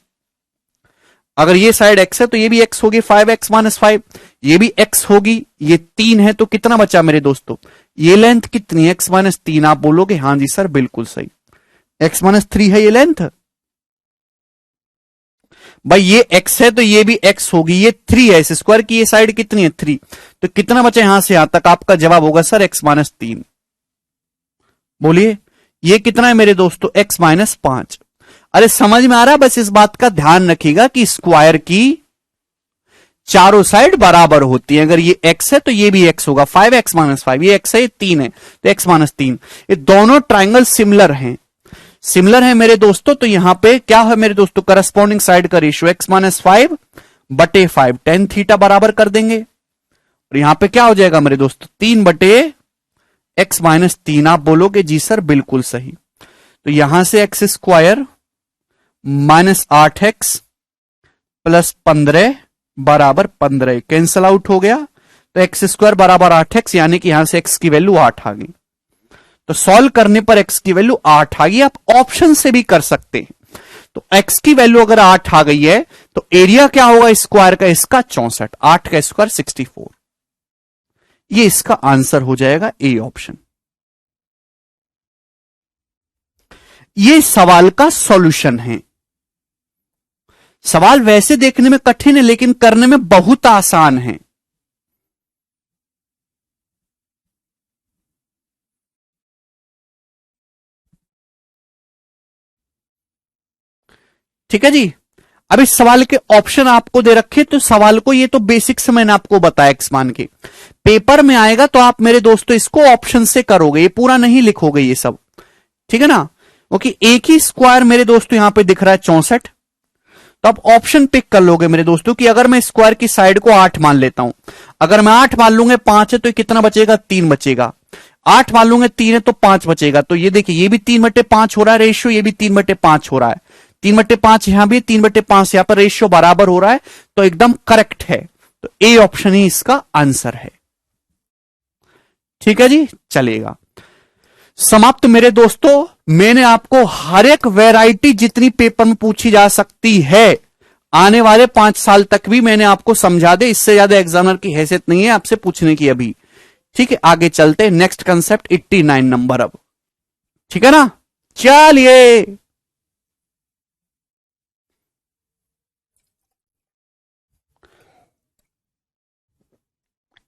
अगर ये साइड x है तो ये भी x होगी, 5x माइनस 5, ये भी x होगी, ये 3 है तो कितना बचा मेरे दोस्तों, ये लेंथ कितनी है, x माइनस 3। आप बोलोगे हाँ जी सर बिल्कुल सही, x माइनस 3 है ये लेंथ। भाई ये x है तो ये भी x होगी, ये 3 है, इस स्क्वायर की ये साइड कितनी है 3, तो कितना बचा यहां से यहां तक, आपका जवाब होगा सर x माइनस 3। बोलिए ये कितना है मेरे दोस्तों, x माइनस 5। अरे समझ में आ रहा है, बस इस बात का ध्यान रखिएगा कि स्क्वायर की चारों साइड बराबर होती है, अगर ये x है तो ये भी x होगा, 5x माइनस 5, ये x है ये 3 है तो x माइनस 3। ये दोनों ट्राइंगल सिमिलर हैं, सिमिलर है मेरे दोस्तों। तो यहां पे क्या है मेरे दोस्तों, करस्पॉन्डिंग साइड का रेशियो x माइनस 5 बटे 5 टेन थीटा बराबर कर देंगे, और यहां पे क्या हो जाएगा मेरे दोस्तों 3 बटे x माइनस 3। आप बोलोगे जी सर बिल्कुल सही। तो यहां से x square minus 8x plus 15 बराबर 15 कैंसल आउट हो गया, तो एक्स स्क्वायर बराबर 8x, यानी कि यहां से x की वैल्यू 8 आ गई। तो सॉल्व करने पर x की वैल्यू 8 आ गई। आप ऑप्शन से भी कर सकते हैं। तो x की वैल्यू अगर 8 आ गई है तो एरिया क्या होगा स्क्वायर का, इसका 64, 8 का स्क्वायर 64। ये इसका आंसर हो जाएगा ए ऑप्शन। ये सवाल का सॉल्यूशन है। सवाल वैसे देखने में कठिन है लेकिन करने में बहुत आसान है। ठीक है जी। अब इस सवाल के ऑप्शन आपको दे रखे, तो सवाल को ये तो बेसिक्स मैंने आपको बताया एक्स मान के, पेपर में आएगा तो आप मेरे दोस्तों इसको ऑप्शन से करोगे, ये पूरा नहीं लिखोगे ये सब, ठीक है ना। क्योंकि एक ही स्क्वायर मेरे दोस्तों यहां पे दिख रहा है 64, तो आप ऑप्शन पिक कर लोगे मेरे दोस्तों कि अगर मैं स्क्वायर की साइड को 8 मान लेता हूं, अगर मैं 8 मान लूंगा 5 है तो कितना बचेगा 3 बचेगा, 8 मान लूंगा 3 है तो 5 बचेगा। तो ये देखिए ये भी 3/5 हो रहा है रेशियो, ये भी 3/5 हो रहा है, 3/5 यहां भी 3/5 यहां पर रेशियो बराबर हो रहा है, तो एकदम करेक्ट है। तो ए ऑप्शन ही इसका आंसर है। ठीक है जी चलेगा, समाप्त मेरे दोस्तों। मैंने आपको हर एक वैरायटी जितनी पेपर में पूछी जा सकती है आने वाले 5 साल तक भी मैंने आपको समझा दे, इससे ज्यादा एग्जामिनर की हैसियत नहीं है आपसे पूछने की अभी। ठीक है आगे चलते, नेक्स्ट कंसेप्ट 89 नंबर अब, ठीक है ना। चलिए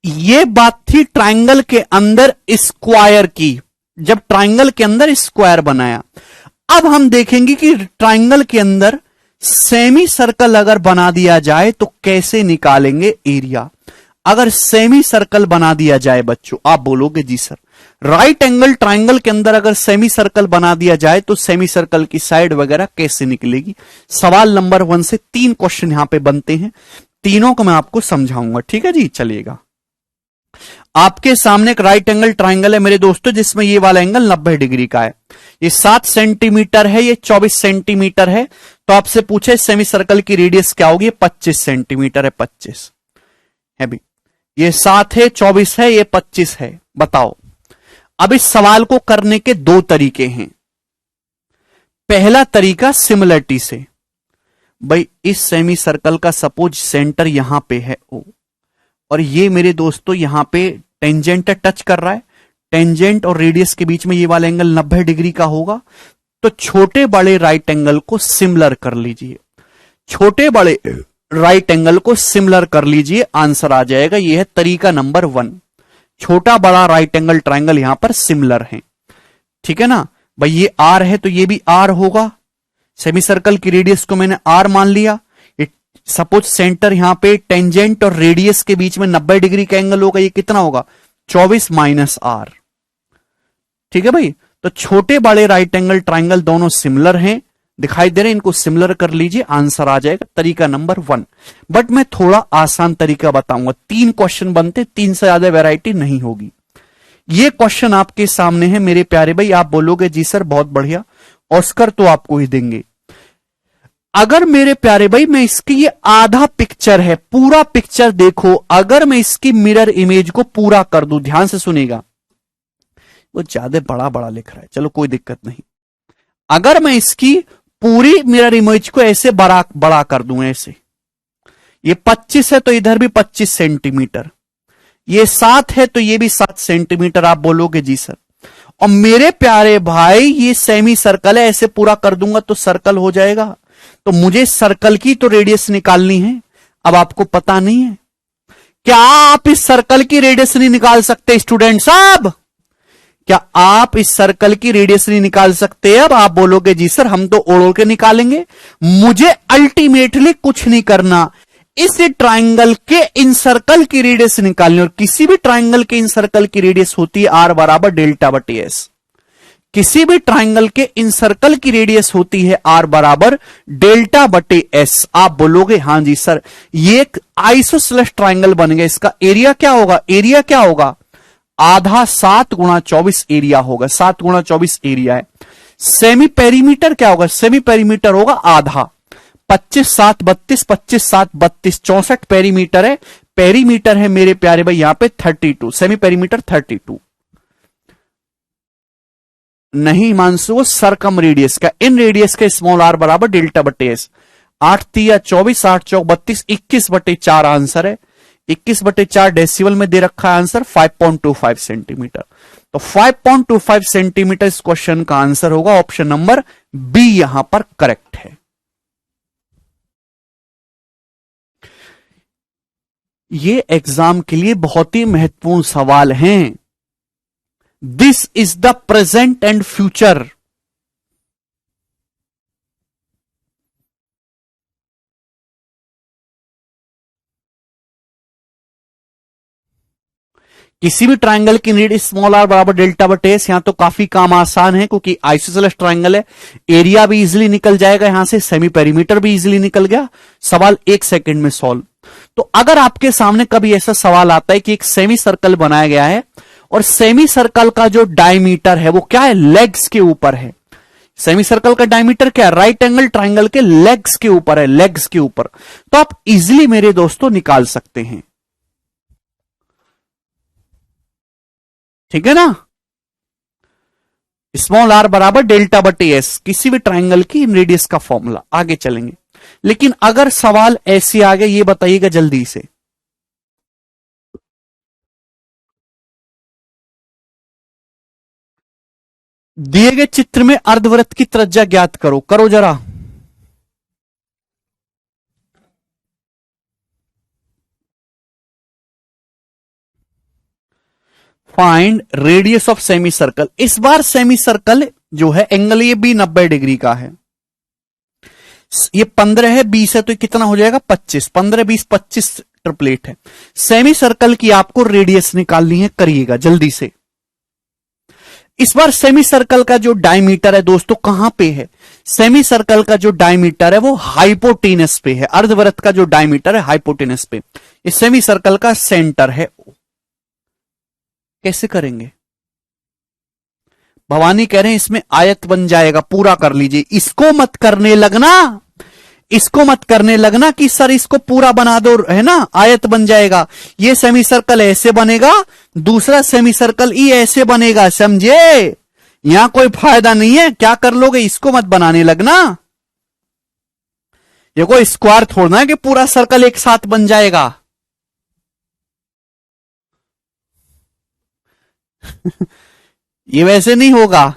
ये बात थी ट्रायंगल के अंदर स्क्वायर की, जब ट्रायंगल के अंदर स्क्वायर बनाया। अब हम देखेंगे कि ट्रायंगल के अंदर सेमी सर्कल अगर बना दिया जाए तो कैसे निकालेंगे एरिया। अगर सेमी सर्कल बना दिया जाए बच्चों, आप बोलोगे जी सर राइट एंगल ट्रायंगल के अंदर अगर सेमी सर्कल बना दिया जाए तो सेमी सर्कल की साइड वगैरह कैसे निकलेगी। सवाल नंबर 1 से 3 क्वेश्चन यहां पे बनते हैं, तीनों को मैं आपको समझाऊंगा, ठीक है जी। चलिएगा, आपके सामने एक राइट एंगल ट्रायंगल है मेरे दोस्तों, जिसमें ये वाला एंगल 90 डिग्री का है। ये 7 सेंटीमीटर है, ये 24 सेंटीमीटर है। तो आपसे पूछे सेमी सर्कल की रेडियस क्या होगी, 25 सेंटीमीटर है, 25 है भी। ये 7 है, 24 है, ये 25 है। बताओ, अब इस सवाल को करने के 2 तरीके हैं। पहला तरीका सिमिलरिटी से, भाई इस सेमी सर्कल का सपोज सेंटर यहां पे है ओ, और ये मेरे दोस्तों यहां पे टेंजेंट टच कर रहा है, टेंजेंट और रेडियस के बीच में ये वाला एंगल 90 डिग्री का होगा। तो छोटे बड़े राइट एंगल को सिमिलर कर लीजिए, छोटे बड़े राइट एंगल को सिमिलर कर लीजिए, आंसर आ जाएगा। यह है तरीका नंबर 1। छोटा बड़ा राइट एंगल ट्रायंगल यहां पर सिमिलर है, ठीक है ना भाई। ये आर है तो ये भी आर होगा, सेमी सर्कल की रेडियस को मैंने आर मान लिया। सपोज सेंटर यहां पे टेंजेंट और रेडियस के बीच में 90 डिग्री का एंगल होगा, ये कितना होगा 24 माइनस आर, ठीक है भाई। तो छोटे बड़े राइट एंगल ट्रायंगल दोनों सिमिलर हैं, दिखाई दे रहे हैं, इनको सिमिलर कर लीजिए, आंसर आ जाएगा तरीका नंबर 1। बट मैं थोड़ा आसान तरीका बताऊंगा, 3 क्वेश्चन बनते, 3 से ज्यादा वैरायटी नहीं होगी। ये क्वेश्चन आपके सामने है मेरे प्यारे भाई, आप बोलोगे जी सर बहुत बढ़िया, ऑस्कर तो आपको ही देंगे। अगर मेरे प्यारे भाई मैं इसकी ये आधा पिक्चर है, पूरा पिक्चर देखो, अगर मैं इसकी मिरर इमेज को पूरा कर दूं, ध्यान से सुनेगा, वो ज्यादा बड़ा बड़ा लिख रहा है, चलो कोई दिक्कत नहीं। अगर मैं इसकी पूरी मिरर इमेज को ऐसे बड़ा बड़ा कर दूं, ऐसे, ये 25 है तो इधर भी 25 सेंटीमीटर, ये 7 है तो ये भी 7 सेंटीमीटर, आप बोलोगे जी सर। और मेरे प्यारे भाई ये सेमी सर्कल है, ऐसे पूरा कर दूंगा तो सर्कल हो जाएगा। तो मुझे सर्कल की तो रेडियस निकालनी है। अब आपको पता नहीं है क्या आप इस सर्कल की रेडियस नहीं निकाल सकते स्टूडेंट साहब, क्या आप इस सर्कल की रेडियस नहीं निकाल सकते। अब आप बोलोगे जी सर हम तो ओढ़ के निकालेंगे। मुझे अल्टीमेटली कुछ नहीं करना, इस ट्रायंगल के इन सर्कल की रेडियस निकालनी, और किसी भी ट्रायंगल के इन सर्कल की रेडियस होती है आर बराबर डेल्टा बटे एस। किसी भी ट्रायंगल के इन सर्कल की रेडियस होती है आर बराबर डेल्टा बटे एस। आप बोलोगे हां जी सर ये एक आइसोसेलेस ट्रायंगल बन गया, इसका एरिया क्या होगा, एरिया क्या होगा, आधा 7 गुणा 24 एरिया होगा, 7 गुणा 24 एरिया है। सेमी पेरीमीटर क्या होगा, सेमी पेरीमीटर होगा आधा, 25 7 32, 25 7 32, 64 पेरीमीटर है। पेरीमीटर है मेरे प्यारे भाई यहां पे 32, सेमी पेरीमीटर 32 नहीं मानसू, सरकम रेडियस का, इन रेडियस का स्मॉल आर बराबर डेल्टा बटे एस। 8 3 24, 8 चौक 32, 21 बटे 4 आंसर है। 21 बटे 4 डेसिबल में दे रखा है आंसर 5.25 सेंटीमीटर। तो 5.25 सेंटीमीटर इस क्वेश्चन का आंसर होगा, ऑप्शन नंबर बी यहां पर करेक्ट है। ये एग्जाम के लिए बहुत ही महत्वपूर्ण सवाल हैं। This is the present and future. किसी भी ट्रायंगल की नीड स्मॉल आर बराबर डेल्टा बटे एस। यहां तो काफी काम आसान है क्योंकि आइसोसेलेस ट्रायंगल है, एरिया भी इजीली निकल जाएगा, यहां से सेमी पेरीमीटर भी इजीली निकल गया, सवाल 1 सेकंड में सॉल्व। तो अगर आपके सामने कभी ऐसा सवाल आता है कि एक सेमी सर्कल बनाया गया है और सेमी सर्कल का जो डायमीटर है वो क्या है, लेग्स के ऊपर है। सेमी सर्कल का डायमीटर क्या है, राइट एंगल ट्रायंगल के लेग्स के ऊपर है, लेग्स के ऊपर। तो आप इजीली मेरे दोस्तों निकाल सकते हैं, ठीक है ना। स्मॉल आर बराबर डेल्टा बटे एस, किसी भी ट्रायंगल की रेडियस का फॉर्मूला। आगे चलेंगे, लेकिन अगर सवाल ऐसे आ गए, ये बताइएगा जल्दी से, दिए गए चित्र में अर्धवृत्त की त्रिज्या ज्ञात करो, करो जरा। Find radius of semi circle. इस बार सेमी सर्कल जो है एंगल ये भी 90 डिग्री का है। ये 15 है, 20 है, तो कितना हो जाएगा 25। 15 20 25 ट्रिपलेट है। सेमी सर्कल की आपको रेडियस निकालनी है, करिएगा जल्दी से। इस बार सेमी सर्कल का जो डायमीटर है दोस्तों कहां पे है? सेमी सर्कल का जो डायमीटर है वो हाइपोटेनस पे है। अर्धवृत्त का जो डायमीटर है हाइपोटेनस पे। इस सेमी सर्कल का सेंटर है। कैसे करेंगे? भवानी कह रहे हैं इसमें आयत बन जाएगा, पूरा कर लीजिए। इसको मत करने लगना, इसको मत करने लगना कि सर इसको पूरा बना दो, है ना, आयत बन जाएगा। ये सेमी सर्कल ऐसे बनेगा, दूसरा सेमी सर्कल ई ऐसे बनेगा, समझे? यहां कोई फायदा नहीं है। क्या कर लोगे? इसको मत बनाने लगना। ये कोई स्क्वायर थोड़ना है कि पूरा सर्कल एक साथ बन जाएगा। ये वैसे नहीं होगा,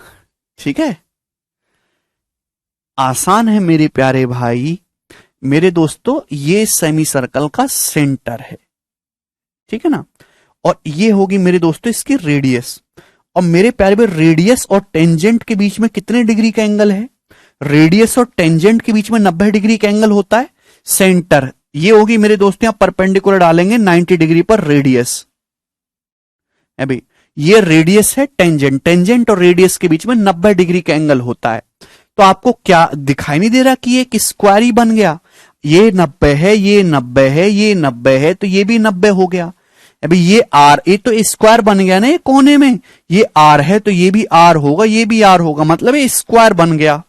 ठीक है? आसान है मेरे प्यारे भाई, मेरे दोस्तों। ये सेमी सर्कल का सेंटर है, ठीक है ना? और ये होगी मेरे दोस्तों इसकी रेडियस। और मेरे प्यारे भाई रेडियस और टेंजेंट के बीच में कितने डिग्री का एंगल है? रेडियस और टेंजेंट के बीच में 90 डिग्री का एंगल होता है। सेंटर ये होगी मेरे दोस्तों, यहां परपेंडिकुलर डालेंगे 90 डिग्री पर रेडियस। अभी ये रेडियस है, टेंजेंट, टेंजेंट और रेडियस के बीच में 90 डिग्री का एंगल होता है। तो आपको क्या दिखाई नहीं दे रहा कि ये एक स्क्वायर ही बन गया? ये 90 है, ये 90 है, ये 90 है, तो ये भी 90 हो गया। अभी ये आर, ये तो स्क्वायर बन गया ना ये कोने में। ये आर है तो ये भी आर होगा, ये भी आर होगा, मतलब ये स्क्वायर बन गया।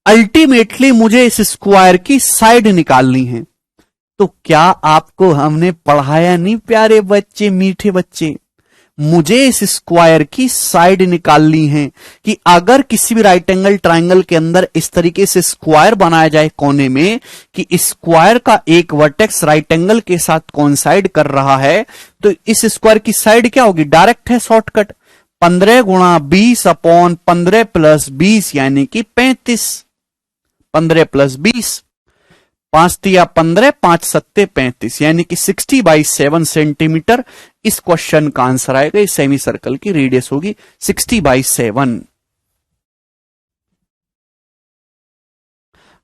अल्टीमेटली मुझे इस स्क्वायर की साइड निकालनी है। तो क्या आपको हमने पढ़ाया नहीं प्यारे बच्चे, मीठे बच्चे? मुझे इस स्क्वायर की साइड निकालनी है कि अगर किसी भी राइट एंगल ट्राइंगल के अंदर इस तरीके से स्क्वायर बनाया जाए कोने में कि स्क्वायर का एक वर्टेक्स राइट एंगल के साथ कोइंसाइड कर रहा है, तो इस स्क्वायर की साइड क्या होगी? डायरेक्ट है, शॉर्टकट। 15 गुणा 20 अपॉन 15 प्लस 20 यानी कि 35। 15 प्लस 20, 5 तिया 15, 5 सत्ते 35, यानी कि 60/7 सेंटीमीटर इस क्वेश्चन का आंसर आएगा। इस सेमी सर्कल की रेडियस होगी 60/7।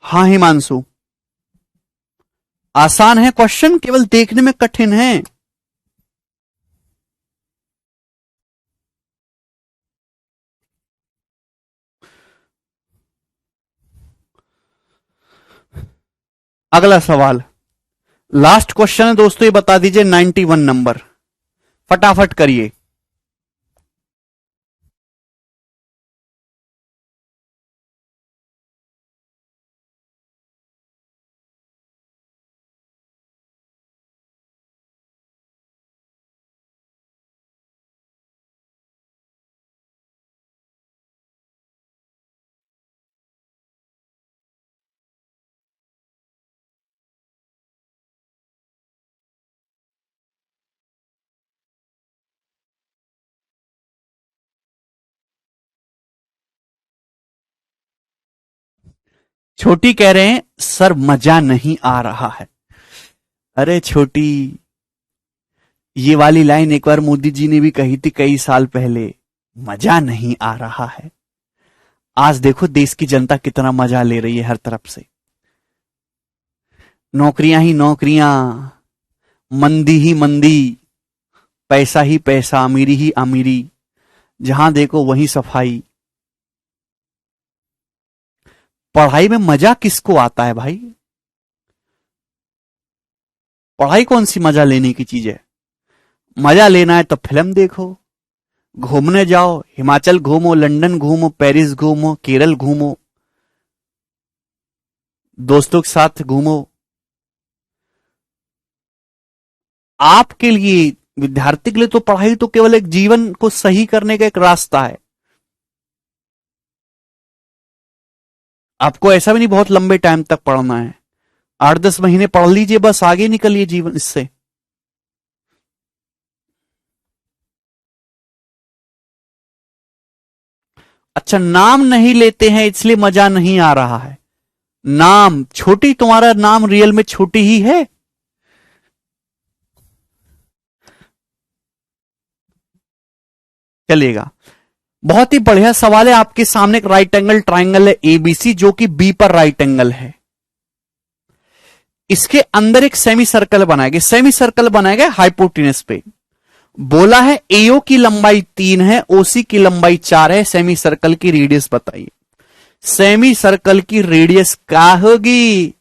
हाँ हिमांशु, आसान है क्वेश्चन, केवल देखने में कठिन है। अगला सवाल, लास्ट क्वेश्चन है दोस्तों, ये बता दीजिए 91 नंबर, फटाफट करिए। छोटी कह रहे हैं सर मजा नहीं आ रहा है। अरे छोटी, ये वाली लाइन एक बार मोदी जी ने भी कही थी कई साल पहले, मजा नहीं आ रहा है। आज देखो देश की जनता कितना मजा ले रही है हर तरफ से। नौकरियां ही नौकरियां, मंदी ही मंदी, पैसा ही पैसा, अमीरी ही अमीरी, जहां देखो वहीं सफाई। पढ़ाई में मजा किसको आता है भाई? पढ़ाई कौन सी मजा लेने की चीज है? मजा लेना है तो फिल्म देखो, घूमने जाओ, हिमाचल घूमो, लंदन घूमो, पेरिस घूमो, केरल घूमो, दोस्तों के साथ घूमो। आपके लिए, विद्यार्थी के लिए तो पढ़ाई तो केवल एक जीवन को सही करने का एक रास्ता है। आपको ऐसा भी नहीं बहुत लंबे टाइम तक पढ़ना है, 8-10 महीने पढ़ लीजिए, बस आगे निकलिए जीवन इससे। अच्छा, नाम नहीं लेते हैं इसलिए मजा नहीं आ रहा है। नाम छोटी, तुम्हारा नाम रियल में छोटी ही है। चलेगा। बहुत ही बढ़िया सवाल है। आपके सामने एक राइट एंगल ट्राइंगल है एबीसी, जो कि बी पर राइट एंगल है। इसके अंदर एक सेमी सर्कल बनाया गया। सेमी सर्कल बनाया गया हाइपोटेनस पे। बोला है एओ की लंबाई 3 है, ओसी की लंबाई 4 है, सेमी सर्कल की रेडियस बताइए। सेमी सर्कल की रेडियस क्या होगी?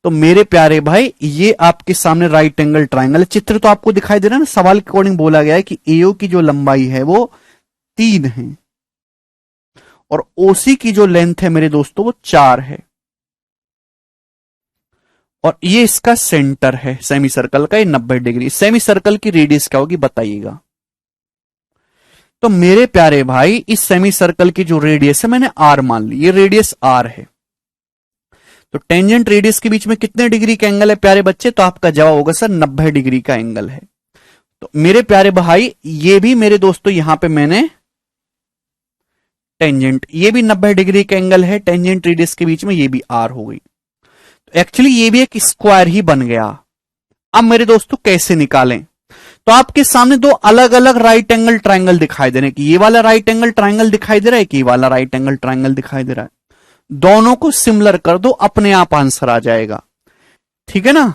तो मेरे प्यारे भाई, ये आपके सामने राइट एंगल ट्राइंगल है। चित्र तो आपको दिखाई दे रहा है ना। सवाल के अकॉर्डिंग बोला गया है कि एओ की जो लंबाई है वो 3 है और ओसी की जो लेंथ है मेरे दोस्तों वो 4 है, और ये इसका सेंटर है सेमी सर्कल का, ये 90 डिग्री। सेमी सर्कल की रेडियस क्या होगी बताइएगा। तो मेरे प्यारे भाई, इस सेमी सर्कल की जो रेडियस है मैंने आर मान ली, ये रेडियस आर है। तो टेंजेंट रेडियस के बीच में कितने डिग्री का एंगल है प्यारे बच्चे? तो आपका जवाब होगा सर 90 डिग्री का एंगल है। तो मेरे प्यारे भाई, ये भी मेरे दोस्तों यहां पे मैंने टेंजेंट, ये भी 90 डिग्री का एंगल है टेंजेंट रेडियस के बीच में, ये भी आर हो गई। तो एक्चुअली ये भी एक स्क्वायर ही बन गया। अब मेरे दोस्तों कैसे निकालें? तो आपके सामने दो अलग अलग राइट एंगल ट्राइंगल दिखाई दे रहे हैं कि ये वाला राइट एंगल ट्राइंगल दिखाई दे रहा है कि ये वाला राइट एंगल ट्राइंगल दिखाई दे रहा है। दोनों को सिमिलर कर दो, अपने आप आंसर आ जाएगा। ठीक है ना?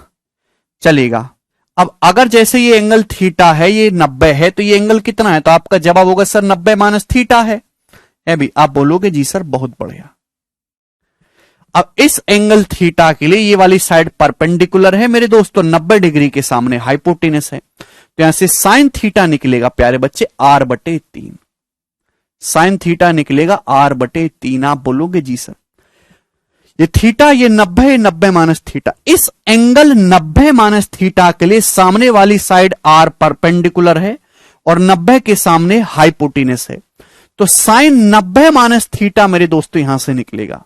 चलेगा। अब अगर जैसे ये एंगल थीटा है, ये 90 है, तो ये एंगल कितना है? तो आपका जवाब होगा सर 90 माइनस थीटा है भी। आप बोलोगे जी सर बहुत बढ़िया। अब इस एंगल थीटा के लिए ये वाली साइड परपेंडिकुलर है मेरे दोस्तों, 90 डिग्री के सामने हाइपोटेनस है। तो यहां से साइन थीटा निकलेगा प्यारे बच्चे r/3। साइन थीटा निकलेगा r/3। आप बोलोगे जी सर ये थीटा, ये 90, 90 माइनस थीटा। इस एंगल 90 माइनस थीटा के लिए सामने वाली साइड r परपेंडिकुलर है और 90 के सामने हाइपोटेनस है। तो साइन 90 माइनस थीटा मेरे दोस्तों यहां से निकलेगा।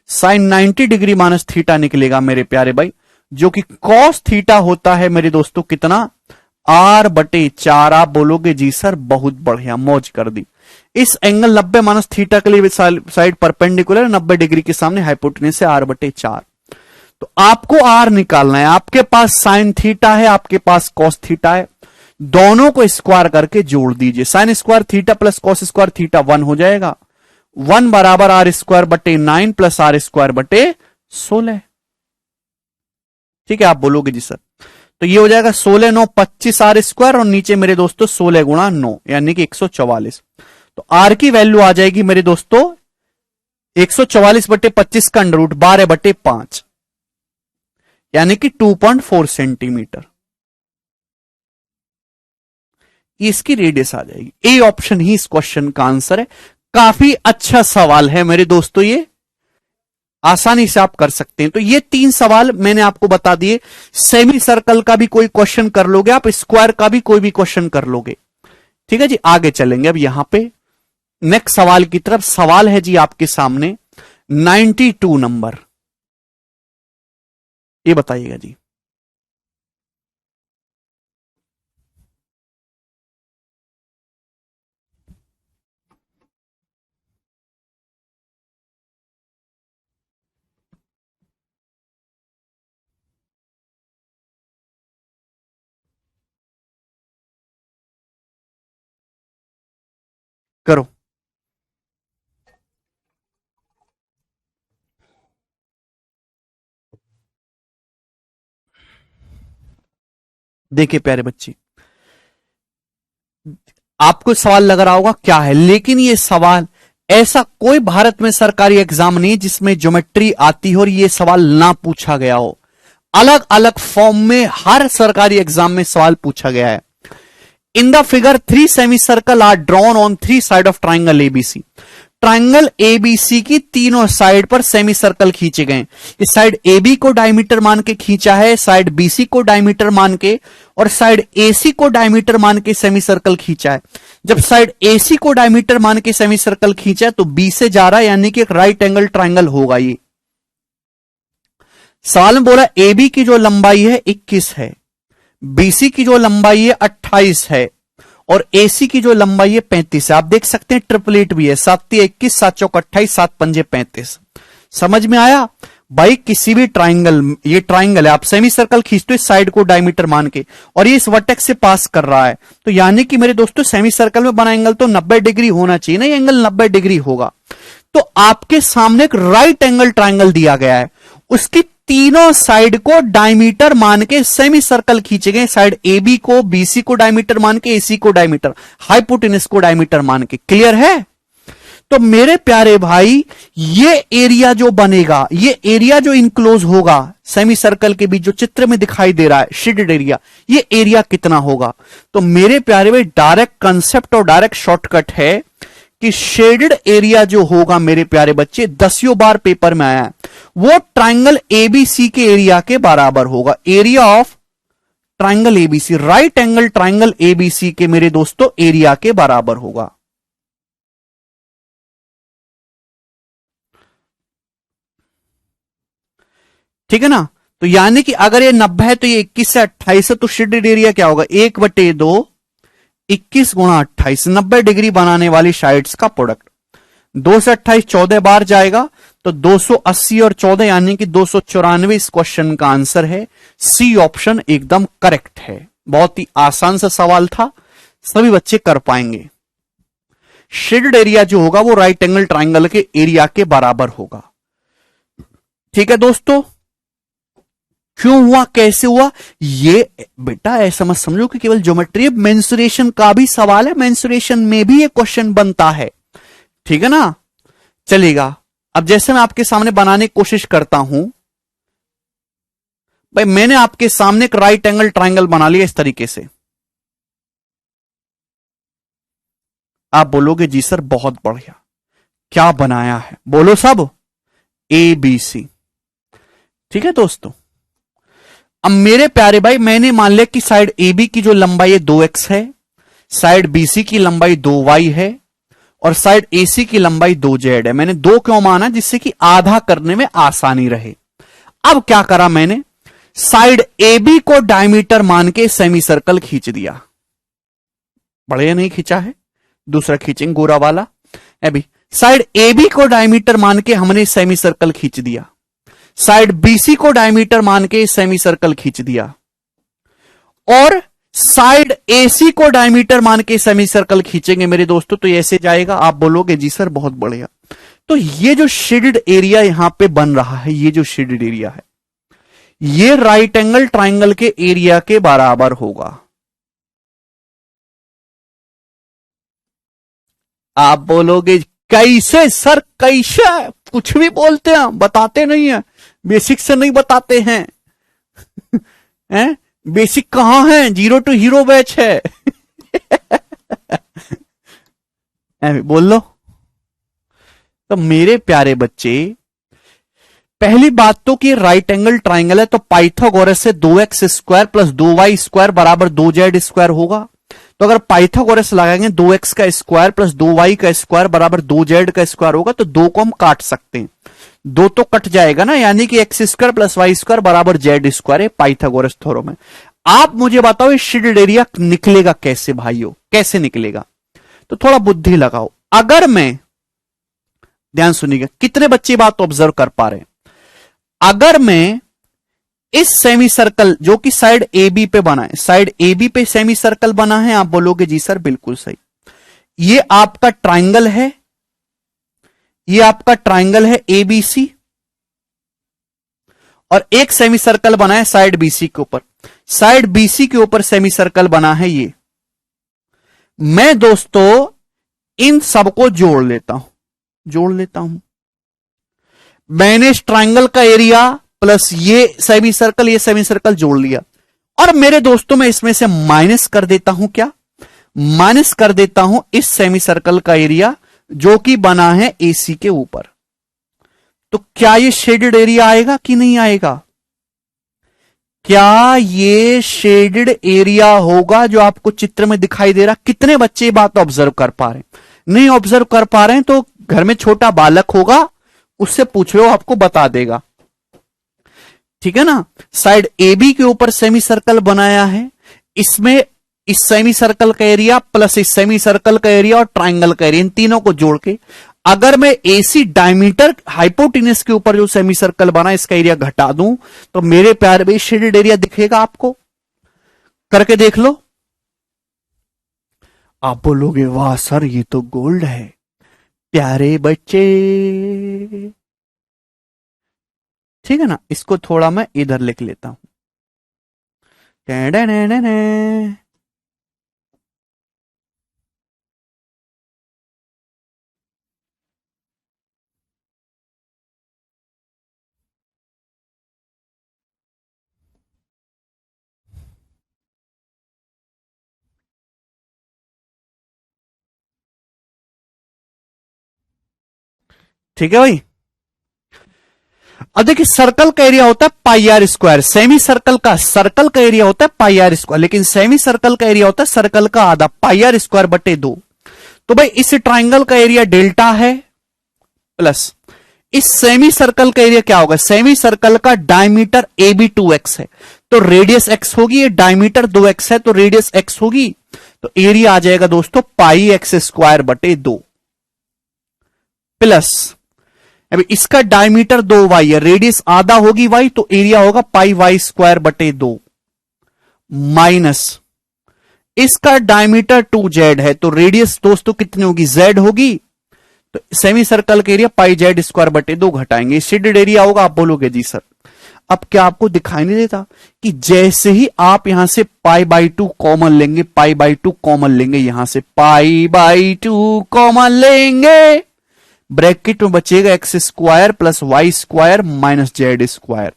साइन 90 डिग्री माइनस थीटा निकलेगा मेरे प्यारे भाई, जो कि कॉस थीटा होता है मेरे दोस्तों कितना? r/4। आप बोलोगे जी सर बहुत बढ़िया, मौज कर दी। इस एंगल 90 माइनस थीटा के लिए साइड परपेंडिकुलर 90 डिग्री के सामने हाइपोटेनस से r/4। तो आपको r निकालना है। आपके पास साइन थीटा है, आपके पास कॉस थीटा है, दोनों को स्क्वायर करके जोड़ दीजिए। Sine square theta plus cos square theta 1 हो जाएगा। 1 बराबर r²/9 प्लस r²/16। ठीक है? आप बोलोगे जी सर, तो ये हो जाएगा 16 9 25 r² और नीचे मेरे दोस्तों 16 गुणा 9 यानी कि 144। तो r की वैल्यू आ जाएगी मेरे दोस्तों 144/25 का अंडर रूट 12/5 यानी कि 2.4 सेंटीमीटर। इसकी रेडियस आ जाएगी। ए ऑप्शन ही इस क्वेश्चन का आंसर है। काफी अच्छा सवाल है मेरे दोस्तों, ये आसानी से आप कर सकते हैं। तो ये 3 सवाल मैंने आपको बता दिए। सेमी सर्कल का भी कोई क्वेश्चन कर लोगे आप, स्क्वायर का भी कोई भी क्वेश्चन कर लोगे। ठीक है जी, आगे चलेंगे अब यहां पे नेक्स्ट सवाल की तरफ। सवाल है जी आपके सामने 92 नंबर। ये बताइएगा जी। करो। देखिए प्यारे बच्चे, आपको सवाल लग रहा होगा क्या है, लेकिन ये सवाल ऐसा कोई भारत में सरकारी एग्जाम नहीं जिसमें ज्योमेट्री आती हो और ये सवाल ना पूछा गया हो। अलग अलग फॉर्म में हर सरकारी एग्जाम में सवाल पूछा गया है। In the figure 3 semi circle are drawn on 3 side of triangle ABC. Triangle ABC की तीनों साइड पर सेमी सर्कल खींचे गए। इस साइड एबी को डायमीटर मान के खींचा है, साइड बीसी को डायमीटर मान के, और साइड एसी को डायमीटर मान के सेमी सर्कल खींचा है। जब साइड एसी को डायमीटर मान के सेमी सर्कल खींचा है तो बी से जा रहा है, यानी कि एक राइट एंगल ट्राइंगल होगा ये। सवाल में बोला एबी की जो लंबाई है 21 है, बीसी की जो लंबाई है 28 है और एसी की जो लंबाई है 35 है। आप देख सकते हैं ट्रिपलेट भी है, 7 × 21, 7 × 28, 7 × 35। समझ में आया? भाई किसी भी ट्राइंगल, ये ट्राइंगल है, आप सेमी सर्कल खींचते हो इस साइड को डायमीटर मान के, और ये इस वर्टेक्स से पास कर रहा है, तो यानी कि मेरे दोस्तों सेमी सर्कल में बना एंगल तो 90 डिग्री होना चाहिए ना, ये एंगल 90 डिग्री होगा। तो आपके सामने एक राइट एंगल ट्राइंगल दिया गया है, उसकी तीनों साइड को डायमीटर मान के सेमी सर्कल खींचे गए, साइड ए बी को, बीसी को डायमीटर मान के, एसी को डायमीटर, हाइपोटेनस को डायमीटर मान के। क्लियर है? तो मेरे प्यारे भाई ये एरिया जो बनेगा, ये एरिया जो इनक्लोज होगा सेमी सर्कल के बीच, जो चित्र में दिखाई दे रहा है शेडेड एरिया, ये एरिया कितना होगा? तो मेरे प्यारे भाई डायरेक्ट कंसेप्ट और डायरेक्ट शॉर्टकट है कि शेडेड एरिया जो होगा मेरे प्यारे बच्चे, 10 बार पेपर में आया है, वो ट्राइंगल एबीसी के एरिया के बराबर होगा। Area of triangle ABC, right angle triangle ABC के मेरे दोस्तों एरिया के बराबर होगा। ठीक है ना? तो यानी कि अगर ये 90 है तो ये 21 से 28 है, तो शेडेड एरिया क्या होगा? 1/2 21 गुणा 28, 90 डिग्री बनाने वाली साइड्स का प्रोडक्ट। 2 से 28 14 बार जाएगा, तो 280 और 14 यानी कि 294 इस क्वेश्चन का आंसर है। सी ऑप्शन एकदम करेक्ट है। बहुत ही आसान सा सवाल था, सभी बच्चे कर पाएंगे। शेडेड एरिया जो होगा वो राइट एंगल ट्राइंगल के एरिया के बराबर होगा। ठीक है दोस्तों, क्यों हुआ, कैसे हुआ, ये बेटा ऐसा मत समझो कि केवल ज्योमेट्री, मेंसुरेशन का भी सवाल है, मेंसुरेशन में भी ये क्वेश्चन बनता है। ठीक है ना? चलेगा। अब जैसे मैं आपके सामने बनाने की कोशिश करता हूं, भाई मैंने आपके सामने एक राइट एंगल ट्राइंगल बना लिया इस तरीके से। आप बोलोगे जी सर बहुत बढ़िया, क्या बनाया है, बोलो सब, ए बी सी। ठीक है दोस्तों, अब मेरे प्यारे भाई मैंने मान लिया कि साइड ए बी की जो लंबाई है 2x है, साइड बीसी की लंबाई 2y है, और साइड एसी की लंबाई 2z है। मैंने 2 क्यों माना? जिससे कि आधा करने में आसानी रहे। अब क्या करा मैंने, साइड ए बी को डायमीटर मान के सेमी सर्कल खींच दिया। बढ़िया नहीं खींचा है? दूसरा खींचेंगे गोरा वाला। अभी साइड ए बी को डायमीटर मान के हमने सेमी सर्कल खींच दिया, साइड बीसी को डायमीटर मान के सेमी सर्कल खींच दिया, और साइड एसी को डायमीटर मान के सेमी सर्कल खींचेंगे मेरे दोस्तों, तो ऐसे जाएगा। आप बोलोगे जी सर बहुत बढ़िया। तो ये जो शेडेड एरिया यहां पे बन रहा है, ये जो शेडेड एरिया है, ये राइट एंगल ट्राइंगल के एरिया के बराबर होगा। आप बोलोगे कैसे सर, कैसे? कुछ भी बोलते हैं, बताते नहीं है, बेसिक से नहीं बताते हैं। हैं? बेसिक कहां है? 0 to हीरो बैच है। बोल लो। तो मेरे प्यारे बच्चे, पहली बात तो कि राइट एंगल ट्राइंगल है, तो पाइथागोरस से 2x square plus 2y square बराबर 2z स्क्वायर होगा। तो अगर पाइथागोरस लगाएंगे 2x का स्क्वायर प्लस 2y का स्क्वायर बराबर 2z का स्क्वायर होगा, तो 2 को हम काट सकते हैं, 2 तो कट जाएगा ना, यानी कि x square plus Y square बराबर z स्क्वायर है पाइथागोरस थ्योरम में। आप मुझे बताओ ये शेडेड एरिया निकलेगा कैसे भाइयों, कैसे निकलेगा? तो थोड़ा बुद्धि लगाओ। अगर मैं, ध्यान सुनिएगा, कितने बच्चे बात ऑब्जर्व कर पा रहे हैं? अगर मैं इस सेमी सर्कल जो कि साइड ए बी पे बना है, साइड ए बी पे सेमी सर्कल बना है, आप बोलोगे जी सर बिल्कुल सही। ये आपका ट्राइंगल है, ये आपका ट्राइंगल है एबीसी, और एक सेमी सर्कल बना है साइड बीसी के ऊपर, साइड बीसी के ऊपर सेमी सर्कल बना है ये। मैं दोस्तों इन सबको जोड़ लेता हूं। मैंने इस ट्राइंगल का एरिया प्लस ये सेमी सर्कल जोड़ लिया, और मेरे दोस्तों मैं इसमें से माइनस कर देता हूं। क्या माइनस कर देता हूं? इस सेमी सर्कल का एरिया जो कि बना है एसी के ऊपर। तो क्या ये शेडेड एरिया आएगा कि नहीं आएगा? क्या ये शेडेड एरिया होगा जो आपको चित्र में दिखाई दे रहा? कितने बच्चे ये बात ऑब्जर्व कर पा रहे हैं? नहीं ऑब्जर्व कर पा रहे हैं तो घर में छोटा बालक होगा, उससे पूछ लो, आपको बता देगा। ठीक है ना? साइड ए बी के ऊपर सेमी सर्कल बनाया है, इसमें इस सेमी सर्कल का एरिया प्लस इस सेमी सर्कल का एरिया और ट्राइंगल का एरिया, इन तीनों को जोड़ के अगर मैं एसी डायमीटर हाइपोटेन्यूस के ऊपर जो सेमी सर्कल बना इसका एरिया घटा दूं तो मेरे प्यारे भाई शेडेड एरिया दिखेगा आपको, करके देख लो। आप बोलोगे वाह सर ये तो गोल्ड है। प्यारे बच्चे, ठीक है ना, इसको थोड़ा मैं इधर लिख लेता हूं। ठीक है भाई। अब देखिए सर्कल का एरिया होता है पाई आर स्क्वायर, सेमी सर्कल का एरिया होता है पाई आर स्क्वायर, लेकिन सेमी सर्कल का एरिया होता है सर्कल का आधा पाई आर स्क्वायर बटे 2। तो भाई इस ट्राइंगल का एरिया डेल्टा है प्लस इस सेमी सर्कल का एरिया क्या होगा, सेमी सर्कल का डायमीटर ए बी 2x है तो रेडियस x होगी, ये डायमीटर 2x है तो रेडियस x होगी, तो एरिया आ जाएगा दोस्तों पाई एक्स स्क्वायर बटे 2 प्लस अभी इसका डायमीटर 2y है, रेडियस आधा होगी y तो एरिया होगा पाई वाई स्क्वायर बटे 2 माइनस इसका डायमीटर 2z है तो रेडियस दोस्तों कितनी होगी, z होगी, तो सेमी सर्कल का एरिया पाई जेड स्क्वायर बटे 2 घटाएंगे, शेडेड एरिया होगा। आप बोलोगे जी सर अब क्या आपको दिखाई नहीं देता कि जैसे ही आप यहां से पाई बाई 2 कॉमन लेंगे, पाई बाई 2 कॉमन लेंगे, यहां से पाई बाई 2 कॉमन लेंगे, ब्रैकेट में बचेगा X square plus Y square minus Z square.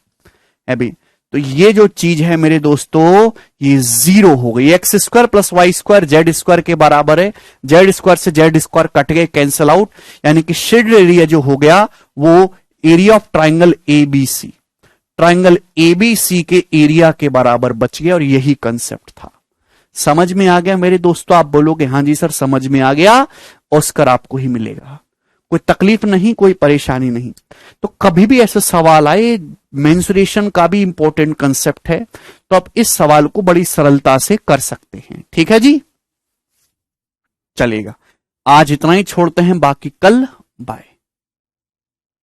अभी तो ये जो चीज है मेरे दोस्तों ये जीरो हो गई, X square plus Y square Z square के बराबर है, जेड स्क्वायर से जेड स्क्वायर कट गए कैंसिल आउट, यानी कि शेडेड एरिया जो हो गया वो area of triangle ABC, triangle ABC के एरिया के बराबर बच गया, और यही कंसेप्ट था। समझ में आ गया मेरे दोस्तों? आप बोलोगे हां जी सर समझ में आ गया, ऑस्कर आपको ही मिलेगा, कोई तकलीफ नहीं, कोई परेशानी नहीं। तो कभी भी ऐसा सवाल आए, मेंसुरेशन का भी इंपॉर्टेंट कंसेप्ट है, तो आप इस सवाल को बड़ी सरलता से कर सकते हैं। ठीक है जी, चलेगा। आज इतना ही छोड़ते हैं, बाकी कल बाय।